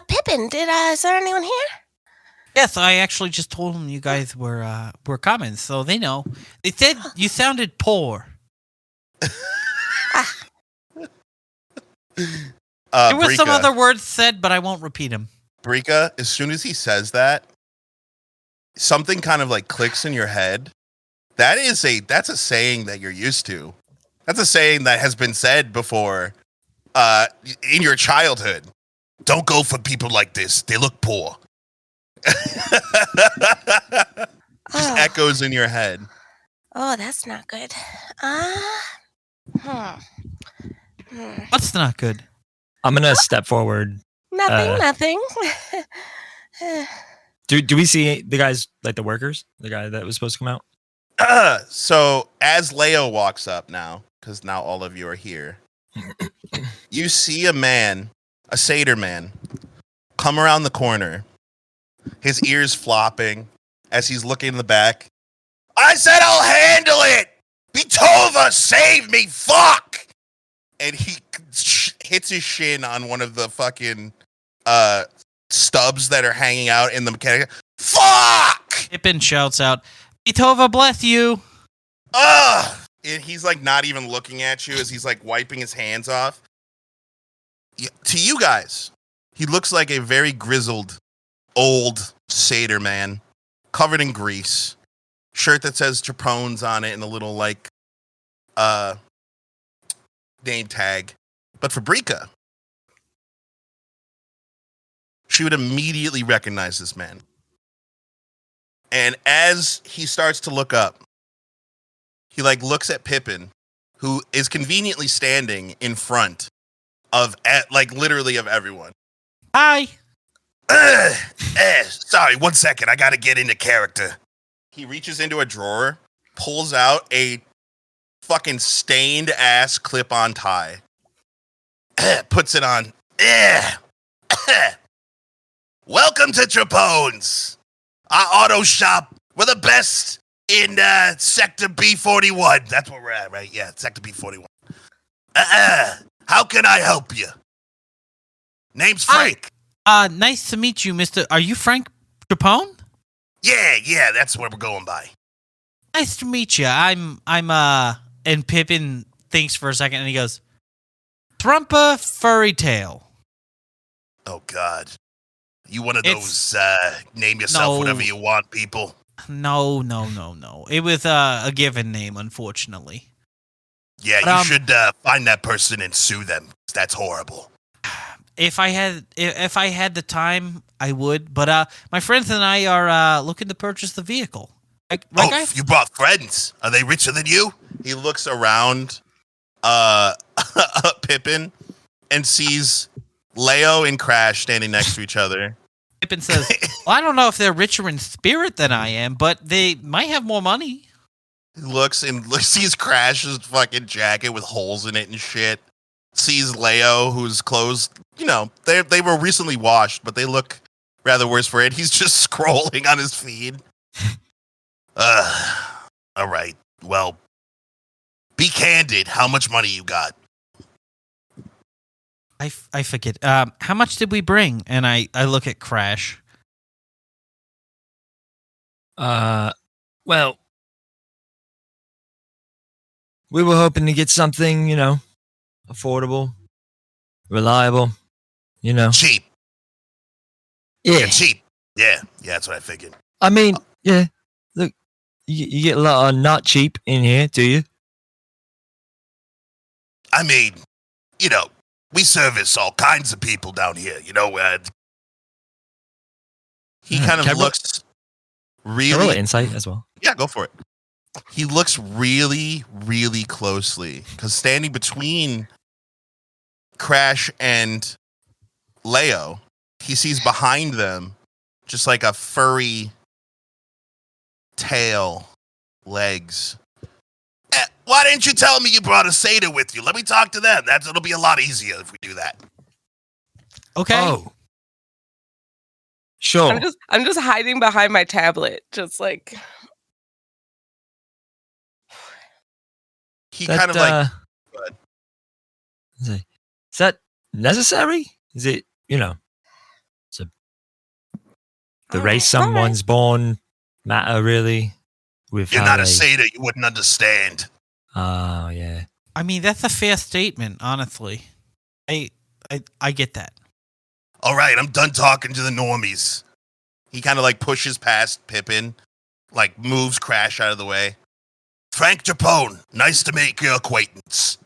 Pippin, is there anyone here? Yes, I actually just told them you guys were coming, so they know. They said you sounded poor. There were some other words said, but I won't repeat them. Brika, as soon as he says that, something kind of like clicks in your head. That's a saying that you're used to. That's a saying that has been said before in your childhood. Don't go for people like this. They look poor. Just echoes in your head. Oh, that's not good. What's not good? I'm gonna step forward. Nothing. Do we see the guys, like the workers, the guy that was supposed to come out? So as Leo walks up now, because now all of you are here, you see a satyr man, come around the corner, his ears flopping as he's looking in the back. I said I'll handle it! Bitova, save me! Fuck! and he hits his shin on one of the fucking stubs that are hanging out in the mechanic. Fuck! Pippin shouts out, Beethoven bless you. Ugh! And he's like not even looking at you as he's like wiping his hands off. To you guys, he looks like a very grizzled, old satyr man, covered in grease, shirt that says Chapones on it and a little like name tag. But for Brika, she would immediately recognize this man. And as he starts to look up, he like looks at Pippin, who is conveniently standing in front of like literally of everyone. Hi. Sorry, 1 second. I gotta get into character. He reaches into a drawer, pulls out a fucking stained ass clip-on tie, puts it on. Welcome to Trapones, our auto shop. We're the best in Sector B41. That's where we're at, right? Yeah, Sector B41. How can I help you? Name's Frank. Nice to meet you, Mr. Are you Frank Capone? Yeah, that's where we're going by. Nice to meet you. I'm and Pippin thinks for a second and he goes, Thrumpa Furry Tail. Oh God. You one of It's- those name yourself No. whatever you want people? No. It was a given name, unfortunately. Yeah, But, you should find that person and sue them. That's horrible. If I had the time, I would. But my friends and I are looking to purchase the vehicle. You brought friends. Are they richer than you? He looks around Pippin and sees Leo and Crash standing next to each other. Pippin says, well, I don't know if they're richer in spirit than I am, but they might have more money. He looks and sees Crash's fucking jacket with holes in it and shit. Sees Leo, whose clothes, they were recently washed, but they look rather worse for it. He's just scrolling on his feed. All right. Well, be candid. How much money you got? I forget. How much did we bring? And I look at Crash. Well, we were hoping to get something, affordable, reliable, Cheap. Yeah. Cheap. Yeah, that's what I figured. I mean, yeah. Look, you get a lot of not cheap in here, do you? I mean, we service all kinds of people down here. He kind of Can I roll- looks Can I roll really. an insight as well? Yeah, go for it. He looks really, really closely because standing between Crash and Leo, he sees behind them just like a furry tail, legs. Why didn't you tell me you brought a satyr with you? Let me talk to them. It'll be a lot easier if we do that. Okay. Oh. Sure. I'm just hiding behind my tablet, just like He That, kind of like Is that necessary? Is it, it's the race all right. someone's born matter really? With you're how not a they- satyr, you wouldn't understand. Oh, yeah. I mean, that's a fair statement, honestly. I get that. All right, I'm done talking to the normies. He kind of like pushes past Pippin, like moves Crash out of the way. Frank Japone, nice to make your acquaintance.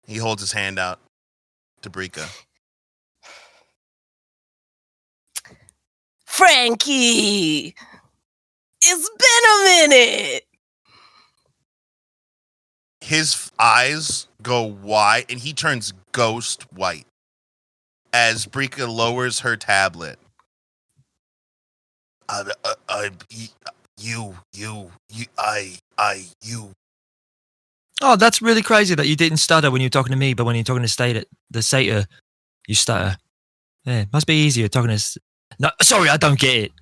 He holds his hand out to Brika. Frankie. It's been a minute. His eyes go wide and he turns ghost white as Brika lowers her tablet. You. Oh, that's really crazy that you didn't stutter when you were talking to me, but when you're talking to the satyr, you stutter. Yeah, must be easier talking to... No, sorry, I don't get it.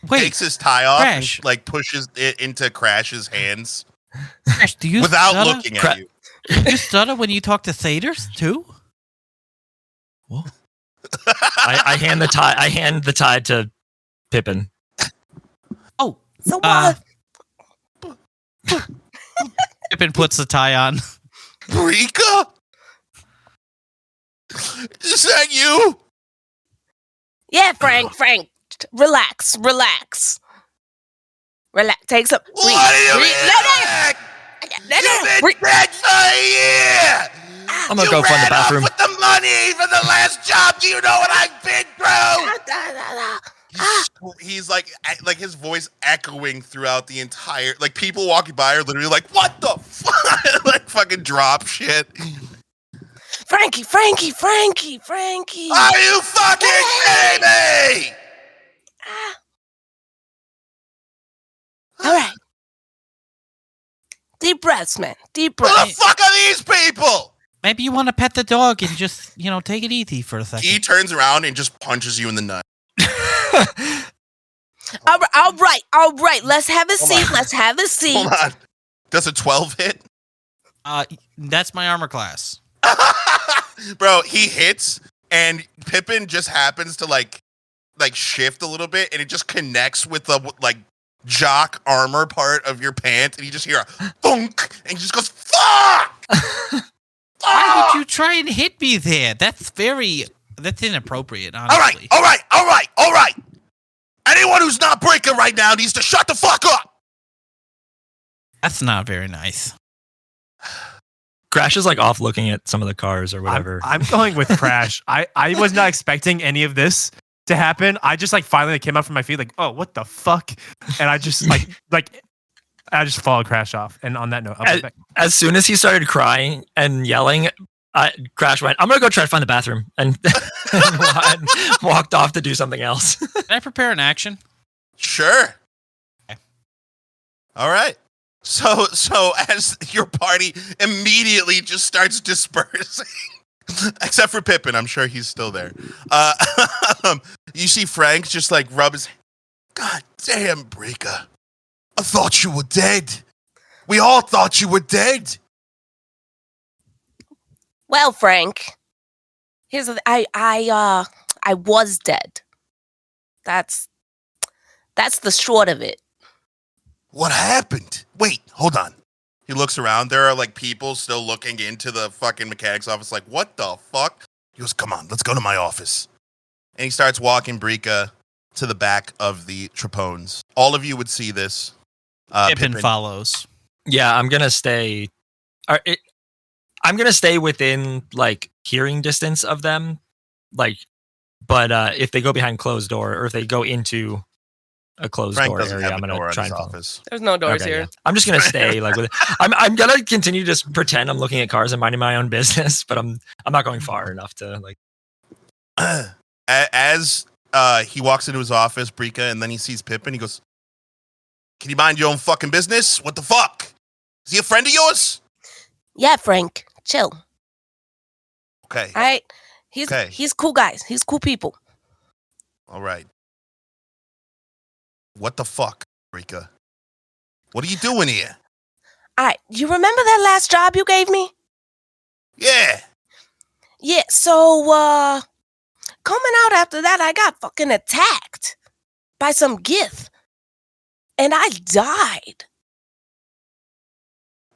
Wait, Takes his tie off Crash. and like pushes it into Crash's hands Crash, do you without stutter? looking at you. You stutter when you talk to satyrs too? I hand the tie to Pippin. Oh, So what? Pippin puts the tie on. Brika? Is that you? Yeah, Frank. Relax. Take some. What do you mean? Let You've breathe. been dead for a year! I'm gonna go find the bathroom. With the money for the last job. Do you know what I've been through? He's like his voice echoing throughout the entire. Like people walking by are literally like, "What the fuck?" Like fucking drop shit. Frankie. Are you fucking kidding me? All right. Deep breaths, man. Deep Who the breaths. fuck are these people? Maybe you want to pet the dog and just, take it easy for a second. He turns around and just punches you in the nut. All right. Let's have a seat. Hold on. Does a 12 hit? That's my armor class. Bro, he hits and Pippin just happens to like shift a little bit and it just connects with the jock armor part of your pant and you just hear a thunk and he just goes, fuck! Why would you try and hit me there? That's inappropriate, honestly. All right. Anyone who's not breaking right now needs to shut the fuck up. That's not very nice. Crash is off looking at some of the cars or whatever. I'm going with Crash. I was not expecting any of this to happen. I just finally came up from my feet oh, what the fuck? And I just I just followed Crash off. And on that note, I'll be back. As soon as he started crying and yelling, Crash went, "I'm gonna go try to find the bathroom," and walked off to do something else. Can I prepare an action? Sure. Okay. All right. So as your party immediately just starts dispersing, except for Pippin, I'm sure he's still there. You see Frank just rub his. God damn, Brika! I thought you were dead. We all thought you were dead. Well, Frank, here's I was dead. That's the short of it. What happened? Wait, hold on. He looks around. There are people still looking into the fucking mechanic's office what the fuck? He goes, come on, let's go to my office. And he starts walking Brika to the back of the Trapones. All of you would see this. Pippin follows. Yeah, I'm gonna stay. I'm gonna stay within hearing distance of them, but if they go behind closed door or if they go into a closed Frank door doesn't area, have I'm a gonna door in try his and follow. office. There's no doors Okay, here. yeah. I'm just gonna stay with it. I'm gonna continue to just pretend I'm looking at cars and minding my own business, but I'm not going far enough to As he walks into his office, Brika, and then he sees Pippin, he goes, can you mind your own fucking business? What the fuck? Is he a friend of yours? Yeah, Frank, chill. Okay. All right. He's cool guys. He's cool people. All right. What the fuck, Brika? What are you doing here? All right. You remember that last job you gave me? Yeah. Yeah. So, coming out after that, I got fucking attacked by some gith. And I died.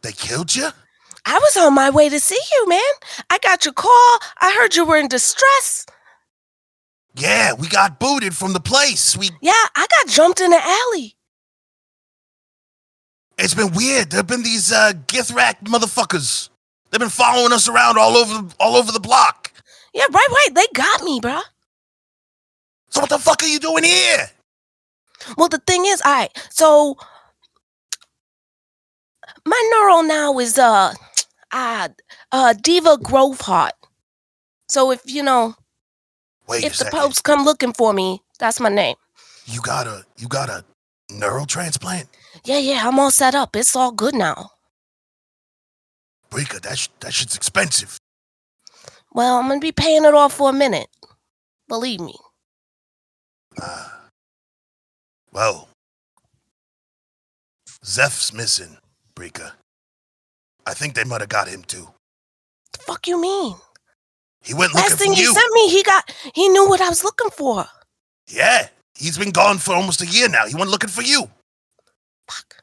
They killed you? I was on my way to see you, man. I got your call. I heard you were in distress. Yeah, we got booted from the place. Yeah, I got jumped in the alley. It's been weird. There've been these Githrak motherfuckers. They've been following us around all over the block. Yeah, right. They got me, bruh. So what the fuck are you doing here? Well, the thing is, so my neural now is Diva Groveheart. So if Wait if a the second. popes come looking for me, that's my name. You got a neural transplant? Yeah, I'm all set up. It's all good now. Brika, that shit's expensive. Well, I'm gonna be paying it off for a minute. Believe me. Well, Zeph's missing, Brika. I think they might have got him too. The fuck you mean? He went Last looking thing for he you. sent me, he knew what I was looking for. Yeah, he's been gone for almost a year now. He went looking for you. Fuck.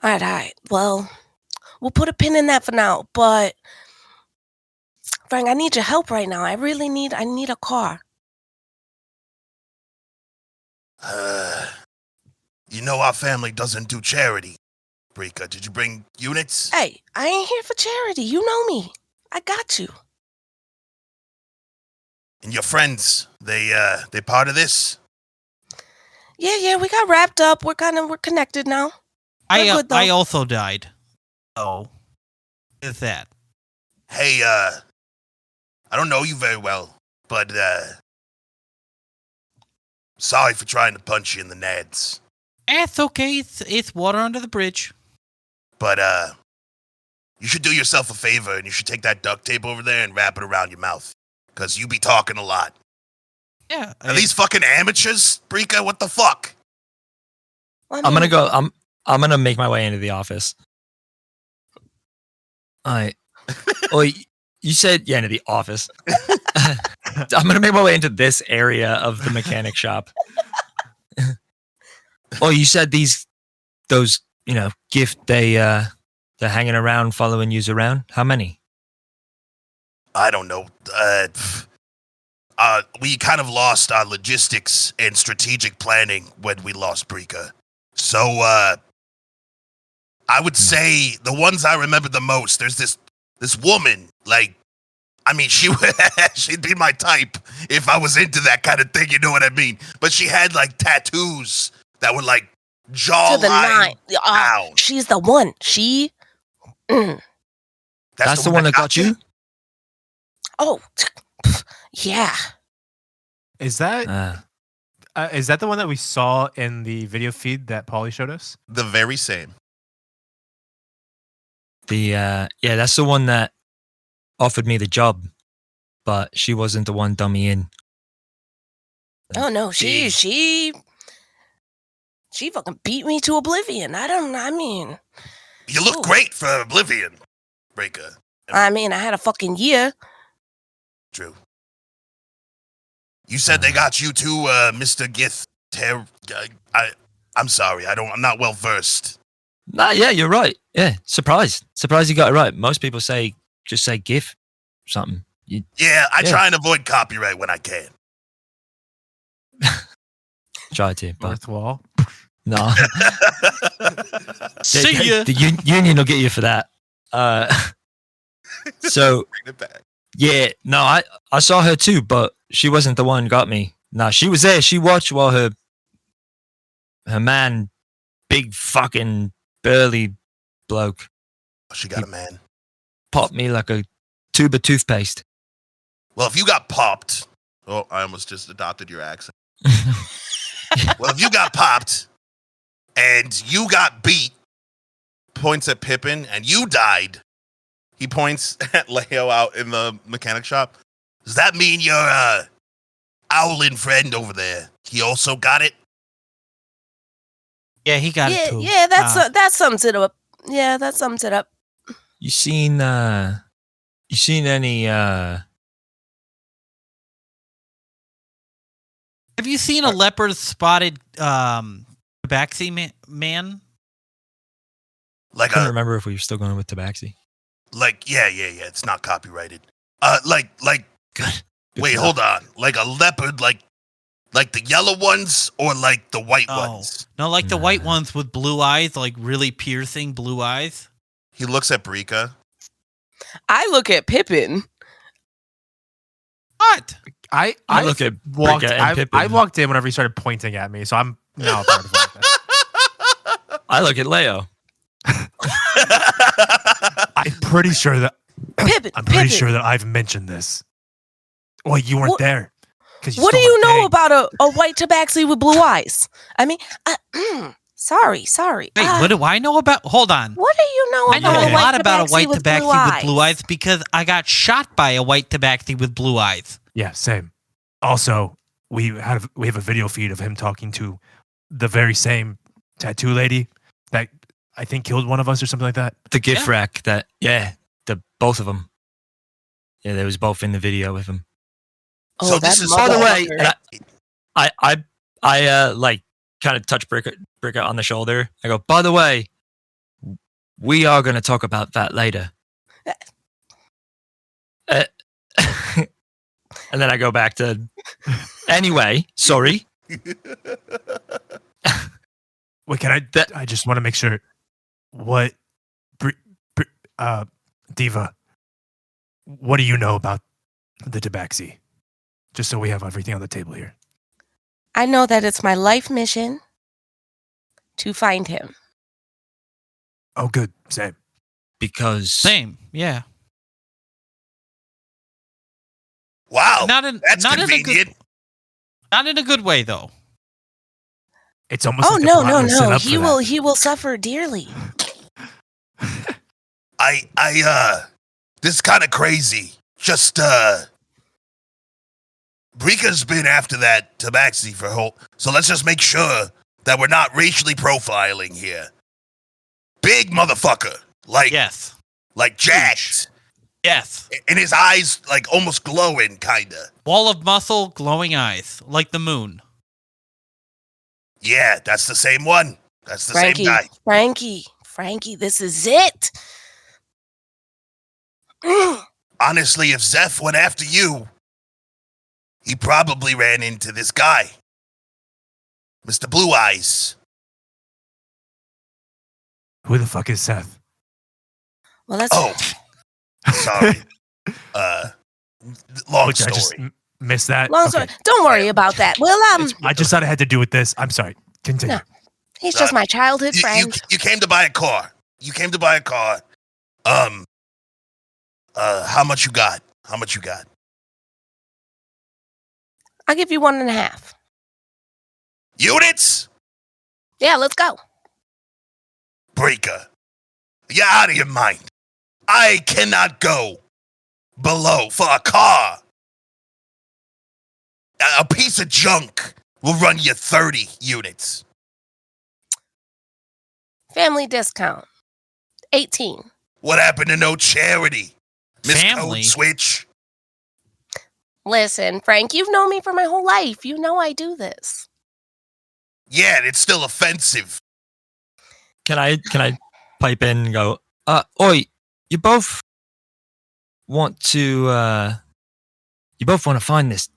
All right. Well, we'll put a pin in that for now. But Frank, I need your help right now. I need a car. You know our family doesn't do charity. Brika, did you bring units? Hey, I ain't here for charity. You know me. I got you. And your friends, they part of this? Yeah, we got wrapped up. We're connected now. We're good, though. I also died. Oh, is that? Hey, I don't know you very well, but sorry for trying to punch you in the nads. It's okay. It's water under the bridge. But you should do yourself a favor and you should take that duct tape over there and wrap it around your mouth. Cause you be talking a lot. Yeah. Are these fucking amateurs, Brika? What the fuck? Well, I'm gonna go. I'm gonna make my way into the office. Alright. Oh, you said into the office. I'm gonna make my way into this area of the mechanic shop. Oh, you said those gift they're hanging around, following yous around. How many? I don't know. We kind of lost our logistics and strategic planning when we lost Brika. So, I would say the ones I remember the most, there's this woman, she'd be my type if I was into that kind of thing, you know what I mean? But she had, tattoos that were, jawline to the nine. down. She's the one. She... That's the one that got you? Oh, yeah. Is that the one that we saw in the video feed that Paulie showed us? The very same. That's the one that offered me the job, but she wasn't the one dummy in. Oh no, she fucking beat me to oblivion. You look great for Oblivion, Brika. I had a fucking year. True. You said they got you too, Mr. Gith. I'm sorry, I'm not well versed. Nah, yeah, you're right. Yeah, surprised you got it right. Most people just say GIF something. I try and avoid copyright when I can. Try to, but North Wall. no. See ya. The union will get you for that. So Bring it back. yeah, no, I saw her too, but she wasn't the one who got me. No, she was there. She watched while her man, big fucking burly bloke, She got a man. popped me like a tube of toothpaste. Well, if you got popped... Oh, I almost just adopted your accent. Well, if you got popped and you got beat, points at Pippin, and you died, he points at Leo out in the mechanic shop. Does that mean your owlin friend over there, he also got it? Yeah, he got it too. Yeah, that sums it up. Yeah, that sums it up. You seen any Have you seen a leopard-spotted tabaxi man? I couldn't remember if we were still going with Tabaxi. Yeah, it's not copyrighted. Good. Wait, hold on. Like a leopard, like the yellow ones or like the white ones? No, like the white ones with blue eyes, like really piercing blue eyes. He looks at Brika. I look at Pippin. What? I look at walked. Brika and Pippin. I walked in whenever he started pointing at me, so I'm now a part of it. I look at Leo. I'm pretty sure that Pippin. I'm pretty sure that I've mentioned this. Well, you weren't there. What do you know about a white tabaxi with blue eyes? Sorry. Wait, what do I know about? Hold on. What do you know I know about a lot about a white with tabaxi with blue eyes because I got shot by a white tabaxi with blue eyes. Yeah, same. Also, we have a video feed of him talking to the very same tattoo lady that I think killed one of us or something like that. The gift Yeah. rack that, the both of them. Yeah, they was both in the video with him. Oh, So that this is- By the way, motherfucker. I like kind of touch Brick on the shoulder. I go, by the way, we are going to talk about that later. And then I go back to, anyway, sorry. Wait, can I? I just want to make sure. What, Diva? What do you know about the Tabaxi? Just so we have everything on the table here. I know that it's my life mission to find him. Oh, good. Same. Because Same. Yeah. Wow, Not in that's not in a convenient. good not in a good way though. It's almost. Oh like the no, plot no, was set no! up for that. He will suffer dearly. This is kind of crazy. Just, Brika's been after that Tabaxi for whole. So let's just make sure that we're not racially profiling here. Big motherfucker, like Yes. jacked, Yes. and his eyes like almost glowing, kinda. Wall of muscle, glowing eyes, like the moon. Yeah, that's the same one. That's the same guy. Frankie, this is it. Honestly, if Zeph went after you, he probably ran into this guy, Mr. Blue Eyes. Who the fuck is Seth? Well, that's Oh, sorry. Long Which I just story. missed that. long Okay. story. Don't worry about that. Well, I just thought it had to do with this. I'm sorry. Continue. No. he's just my childhood You, friend. you came to buy a car. How much you got? I'll give you 1.5. Units? Yeah, let's go. Breaker. You're out of your mind. I cannot go below for a car. A piece of junk will run you 30 units. Family discount. 18. What happened to no charity? Miss Family? Code Switch? Listen, Frank, you've known me for my whole life. You know I do this. Yeah, it's still offensive. can I pipe in and go, oi, you both want to find this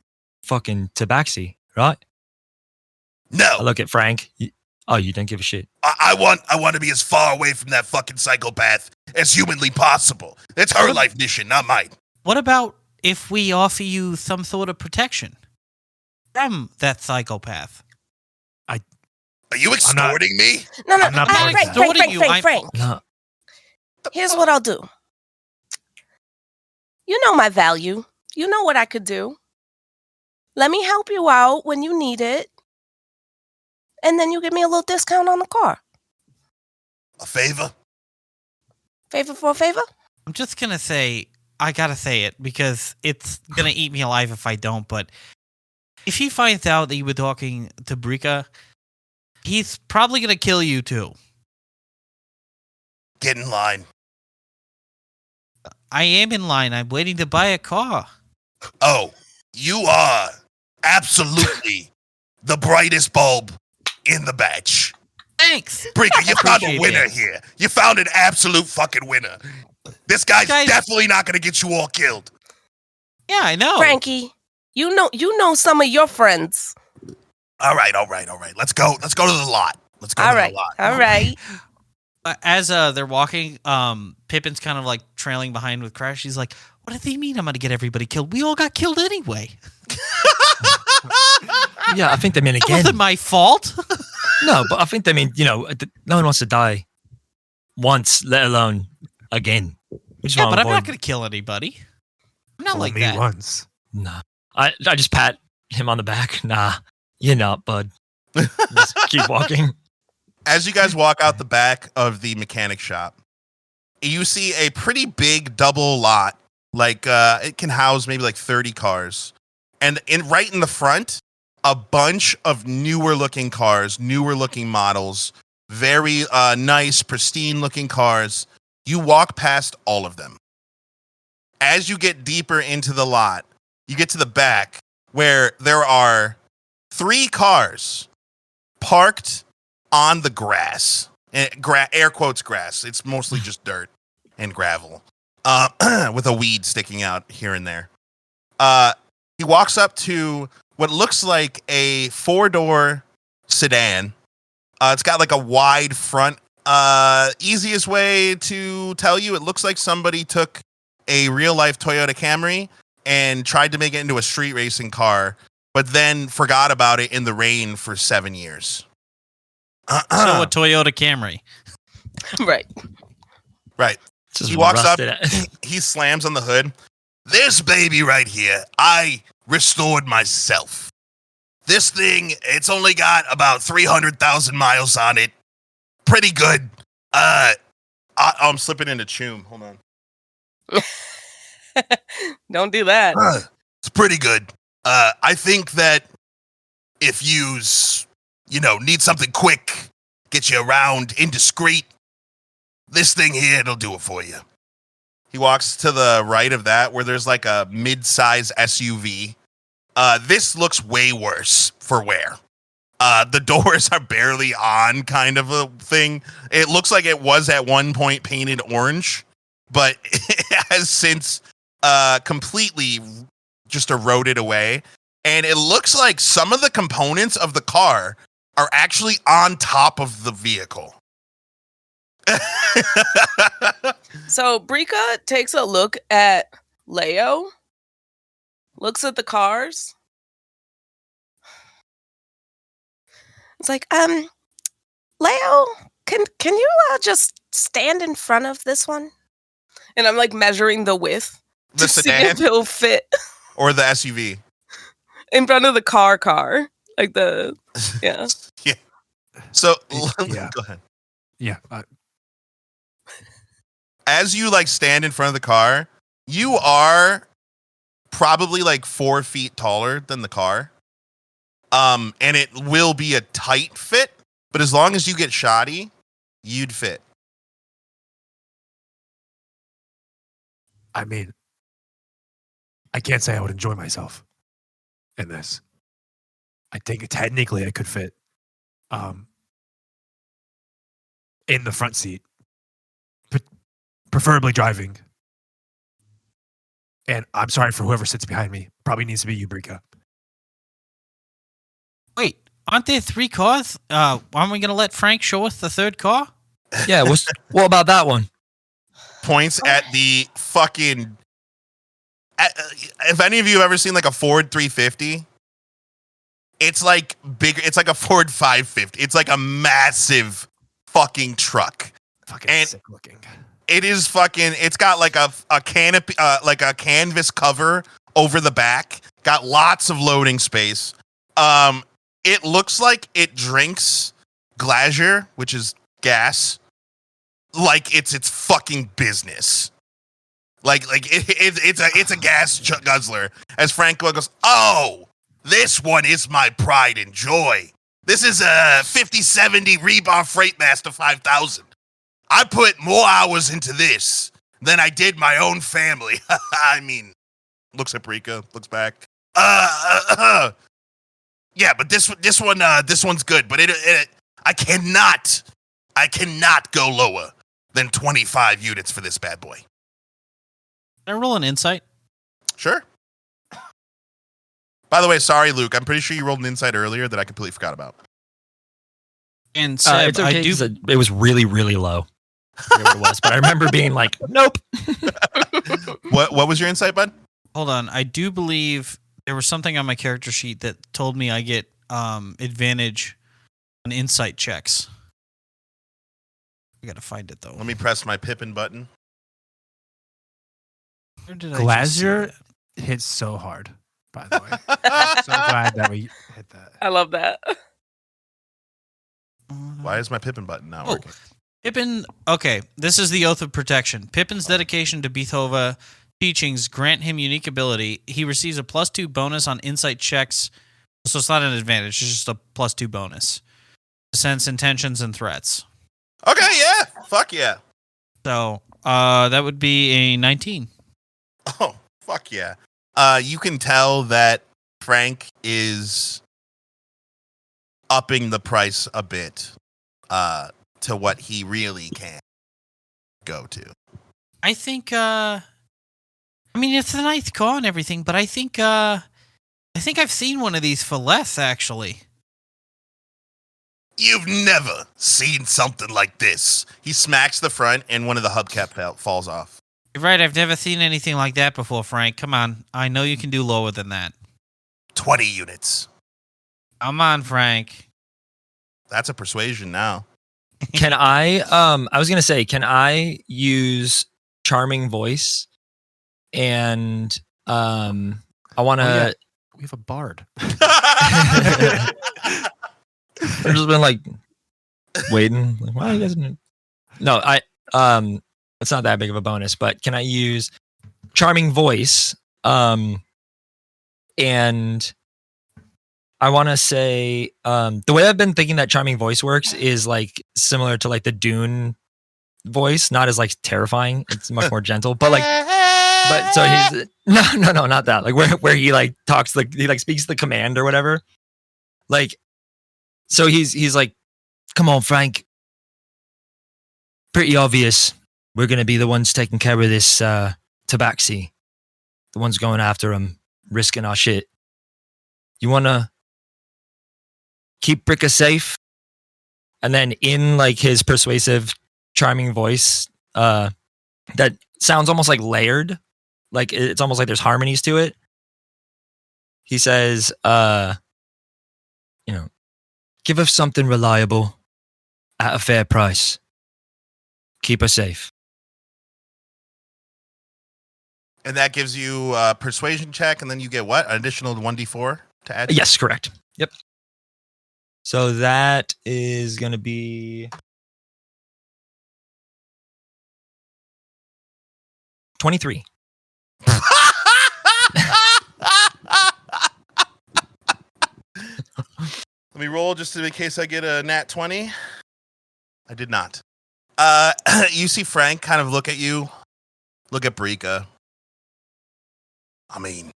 fucking Tabaxi, right? I No, look at Frank. You don't give a shit. I want to be as far away from that fucking psychopath as humanly possible. It's her life mission, not mine. What about if we offer you some sort of protection from that psychopath? Are you extorting me? No, I'm not part of Frank, that. Frank, Extorting you, I'm- Frank. No, Here's what I'll do. You know my value. You know what I could do. Let me help you out when you need it. And then you give me a little discount on the car. A favor? Favor for a favor? I'm just gonna say I gotta say it because it's gonna eat me alive if I don't, but if he finds out that you were talking to Brika, he's probably gonna kill you too. Get in line. I am in line. I'm waiting to buy a car. Oh, you are absolutely the brightest bulb in the batch. Thanks. Breaker, you found a Appreciate winner it. here. You found an absolute fucking winner. This guy's definitely not going to get you all killed. Yeah, I know. Frankie, you know some of your friends. All right. Let's go to the lot. All right. As they're walking, Pippin's kind of like trailing behind with Crash. He's like, "What do they mean I'm gonna get everybody killed? We all got killed anyway. yeah, I think they mean That again. wasn't my fault." No, but I think they mean, no one wants to die once, let alone again. Which is Yeah, why but I'm not avoid- gonna kill anybody. I'm not Fool like me that. once. Nah. I just pat him on the back. Nah, you're not, bud. Just keep walking. As you guys walk out the back of the mechanic shop, you see a pretty big double lot. Like it can house maybe like 30 cars. And right in the front, a bunch of newer looking cars, newer looking models very nice, pristine-looking cars. You walk past all of them. As you get deeper into the lot, you get to the back where there are 3 cars parked on the grass. Air quotes grass. It's mostly just dirt and gravel with a weed sticking out here and there. He walks up to what looks like a 4-door sedan. It's got like a wide front. Easiest way to tell you, it looks like somebody took a real-life Toyota Camry and tried to make it into a street racing car, but then forgot about it in the rain for 7 years. So a Toyota Camry. Right. Right. Just He walks up, rusted. he slams on the hood. This baby right here, I restored myself. This thing, it's only got about 300,000 miles on it. Pretty good. I'm slipping into Choom. Hold on. Don't do that. It's pretty good. I think that if you need something quick, get you around, indiscreet, this thing here, it'll do it for you. He walks to the right of that where there's like a mid-size SUV. This looks way worse for wear. The doors are barely on, kind of a thing. It looks like it was at one point painted orange, but it has since completely just eroded away. And it looks like some of the components of the car are actually on top of the vehicle. So Brika takes a look at Leo, looks at the cars. It's like, Leo, can you just stand in front of this one? And I'm like measuring the width The to see sedan if he'll fit or the SUV? in front of the car. Like the, yeah. Yeah. So, Yeah. go ahead. Yeah. As you like stand in front of the car, you are probably like 4 feet taller than the car. And it will be a tight fit, but as long as you get shoddy, you'd fit. I mean, I can't say I would enjoy myself in this. I think technically I could fit in the front seat, preferably driving. And I'm sorry for whoever sits behind me. Probably needs to be you, Brika. Wait, aren't there 3 cars? Aren't we going to let Frank show us the 3rd car? Yeah, what about that one? Points at the fucking. If any of you have ever seen like a Ford 350, it's like bigger. It's like a Ford 550. It's like a massive fucking truck. Fucking And- sick looking. It is fucking. It's got like a canopy, like a canvas cover over the back. Got lots of loading space. It looks like it drinks glacier, which is gas, like it's fucking business. Like it's a gas guzzler. As Frank goes, oh, this one is my pride and joy. This is a 5070 Rebar Freightmaster 5000. I put more hours into this than I did my own family. I mean, looks at Brika, looks back. Yeah, but this one's good. But I cannot go lower than 25 units for this bad boy. Can I roll an insight? Sure. By the way, sorry, Luke. I'm pretty sure you rolled an insight earlier that I completely forgot about. And Seb, It's okay, I do. 'cause it was really, really low. I forget what it was, but I remember being like, nope. What was your insight, bud? Hold on. I do believe there was something on my character sheet that told me I get advantage on insight checks. I gotta find it though. Let me press my Pippin button. Where did I just see Glazier that? hits so hard, by the way. So glad that we hit that. I love that. Why is my Pippin button not Oh. working? Pippin, okay, this is the Oath of Protection. Pippin's dedication to Beethoven teachings grant him unique ability. He receives a +2 bonus on insight checks. So it's not an advantage, it's just a +2 bonus. sense intentions and threats. Okay, yeah. Fuck yeah. So that would be a 19. Oh, fuck yeah. You can tell that Frank is upping the price a bit to what he really can go to. I think I mean it's a nice car and everything, but I think I've seen one of these for less actually. You've never seen something like this. He smacks the front and one of the hubcap falls off. You're right, I've never seen anything like that before, Frank. Come on. I know you can do lower than that. 20 units. Come on, Frank. That's a persuasion now. Can I was gonna say, can I use charming voice? And I wanna We have a bard. I've just been like waiting. Like, why you guys No, it's not that big of a bonus, but can I use charming voice? And I want to say the way I've been thinking that charming voice works is like similar to like the Dune voice, not as like terrifying. It's much more gentle, but like, but so he's no, not that. Like where he like talks, like he like speaks the command or whatever. Like, so he's like, come on, Frank. Pretty obvious. We're gonna be the ones taking care of this tabaxi. The ones going after him, risking our shit. You wanna keep Bricka safe? And then in like his persuasive, charming voice, that sounds almost like layered. Like it's almost like there's harmonies to it. He says, give us something reliable at a fair price. Keep her safe. And that gives you a persuasion check, and then you get what? An additional 1d4 to add? Yes, correct. Yep. So that is going to be 23. Let me roll just in case I get a nat 20. I did not. You see Frank kind of look at you, look at Brika. I mean,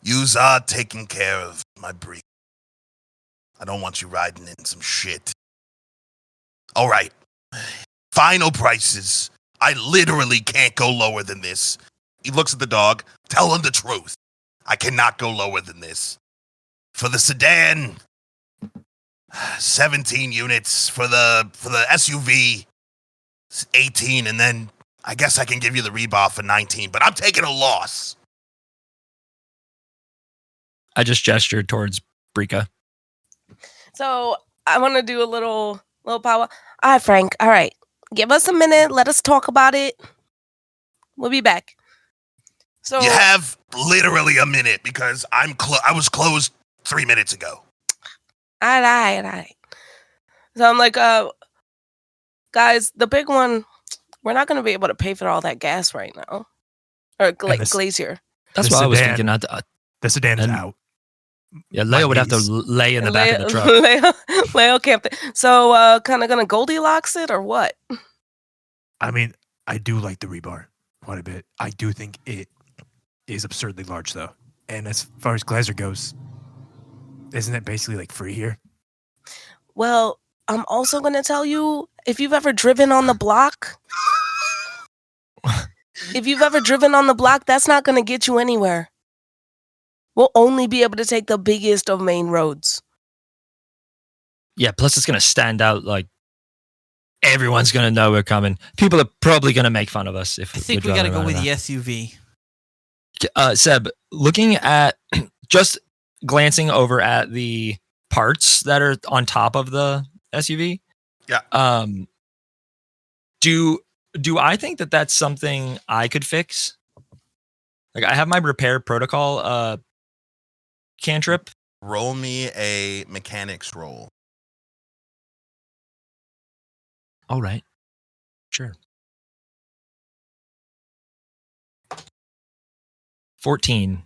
yous are taking care of my Brika. I don't want you riding in some shit. All right. Final prices. I literally can't go lower than this. He looks at the dog. Tell him the truth. I cannot go lower than this. For the sedan, 17 units. For the SUV, 18. And then I guess I can give you the rebar for 19. But I'm taking a loss. I just gestured towards Brika. So I want to do a little power. All right, Frank. All right. Give us a minute. Let us talk about it. We'll be back. So You have literally a minute because I was closed 3 minutes ago. all right. So I'm like, guys, the big one, we're not going to be able to pay for all that gas right now. Or glazier. That's The what I was sedan- thinking. The sedan is And- out. Yeah, Leo would have to knees. lay in the back of the truck. Leo camped. So kind of going to Goldilocks it or what? I mean, I do like the rebar quite a bit. I do think it is absurdly large, though. And as far as Glazer goes, isn't it basically like free here? Well, I'm also going to tell you, if you've ever driven on the block, that's not going to get you anywhere. We'll only be able to take the biggest of main roads. Yeah, plus it's going to stand out like everyone's going to know we're coming. People are probably going to make fun of us if I think we're we got to driving go with around the in SUV. that. Seb, looking at just glancing over at the parts that are on top of the SUV. Yeah. Do I think that that's something I could fix? Like I have my repair protocol cantrip. Roll me a mechanics roll. All right. Sure. 14.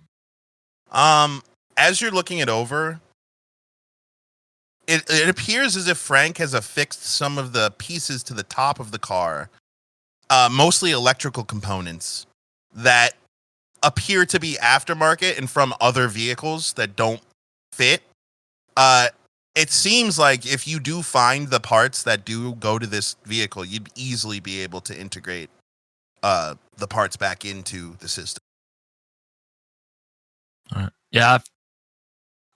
As you're looking it over, it appears as if Frank has affixed some of the pieces to the top of the car, mostly electrical components that appear to be aftermarket and from other vehicles that don't fit. It seems like if you do find the parts that do go to this vehicle, you'd easily be able to integrate the parts back into the system. All right. Yeah,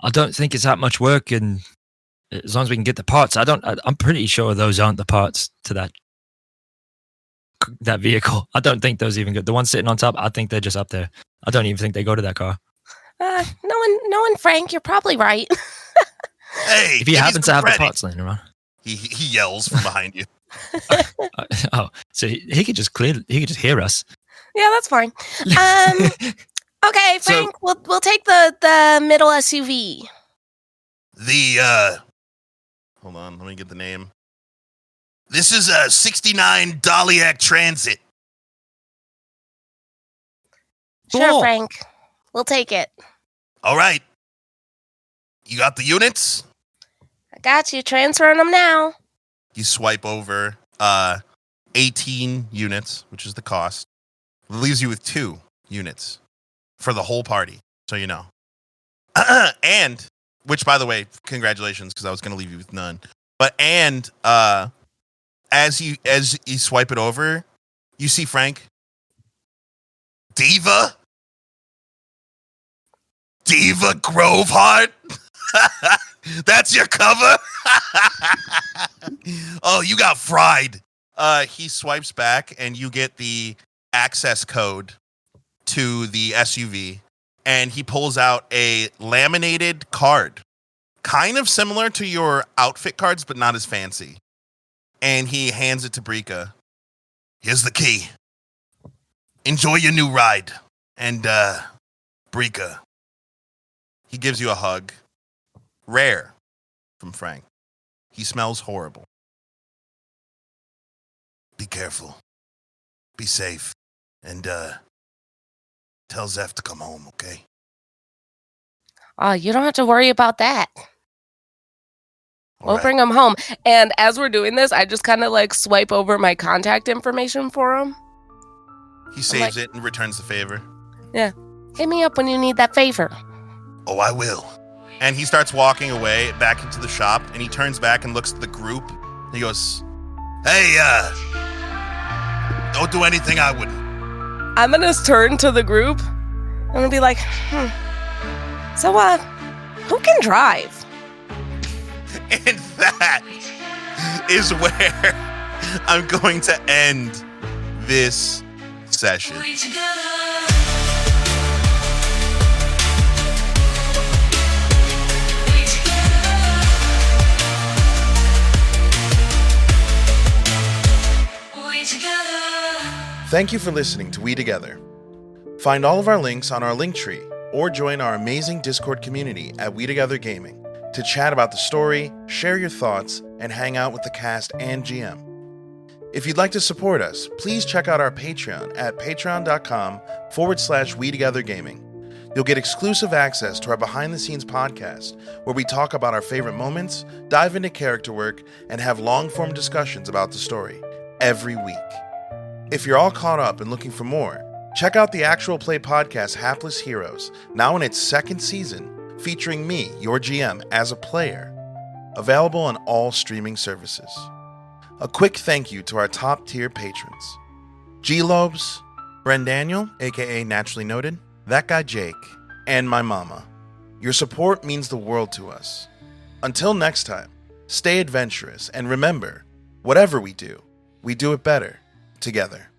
I don't think it's that much work, and as long as we can get the parts, I'm pretty sure those aren't the parts to that vehicle. I don't think those even go. The ones sitting on top, I think they're just up there. I don't even think they go to that car. Knowing Frank, you're probably right. Hey, If he happens to have the parts laying around, he yells from behind you. So he could just hear us. Yeah, that's fine. Okay, Frank, we'll take the middle SUV. Hold on, let me get the name. This is a 69 Daliac Transit. Sure, Cool. Frank. We'll take it. All right. You got the units? I got you. Transferring them now. You swipe over 18 units, which is the cost. It leaves you with 2 units for the whole party, so you know. And, which, by the way, congratulations, because I was going to leave you with none. But, and as you swipe it over, you see Frank. Diva Groveheart? That's your cover? Oh, you got fried. He swipes back, and you get the access code to the SUV, and he pulls out a laminated card, kind of similar to your outfit cards, but not as fancy. And he hands it to Brika. Here's the key. Enjoy your new ride. And, Brika. He gives you a hug. Rare from Frank. He smells horrible. Be careful. Be safe. And, tell Zeph to come home, okay? You don't have to worry about that. All We'll right. bring him home. And as we're doing this, I just kind of like swipe over my contact information for him. He saves it and returns the favor. Hit me up when you need that favor. Oh, I will. And he starts walking away back into the shop, and he turns back and looks at the group. He goes, hey, don't do anything I wouldn't. I'm gonna turn to the group. I'm gonna be like, so, who can drive? And that is where I'm going to end this session. Thank you for listening to WeTogether. Find all of our links on our Linktree or join our amazing Discord community at WeTogether Gaming to chat about the story, share your thoughts, and hang out with the cast and GM. If you'd like to support us, please check out our Patreon at patreon.com/WeTogetherGaming. You'll get exclusive access to our behind-the-scenes podcast, where we talk about our favorite moments, dive into character work, and have long-form discussions about the story every week. If you're all caught up and looking for more, check out the actual play podcast Hapless Heroes, now in its 2nd season, featuring me, your GM, as a player. Available on all streaming services. A quick thank you to our top-tier patrons. GxLobes, BrenDaniel, aka Naturally Noted, That Guy Jake, and my Momma. Your support means the world to us. Until next time, stay adventurous, and remember, whatever we do it better together.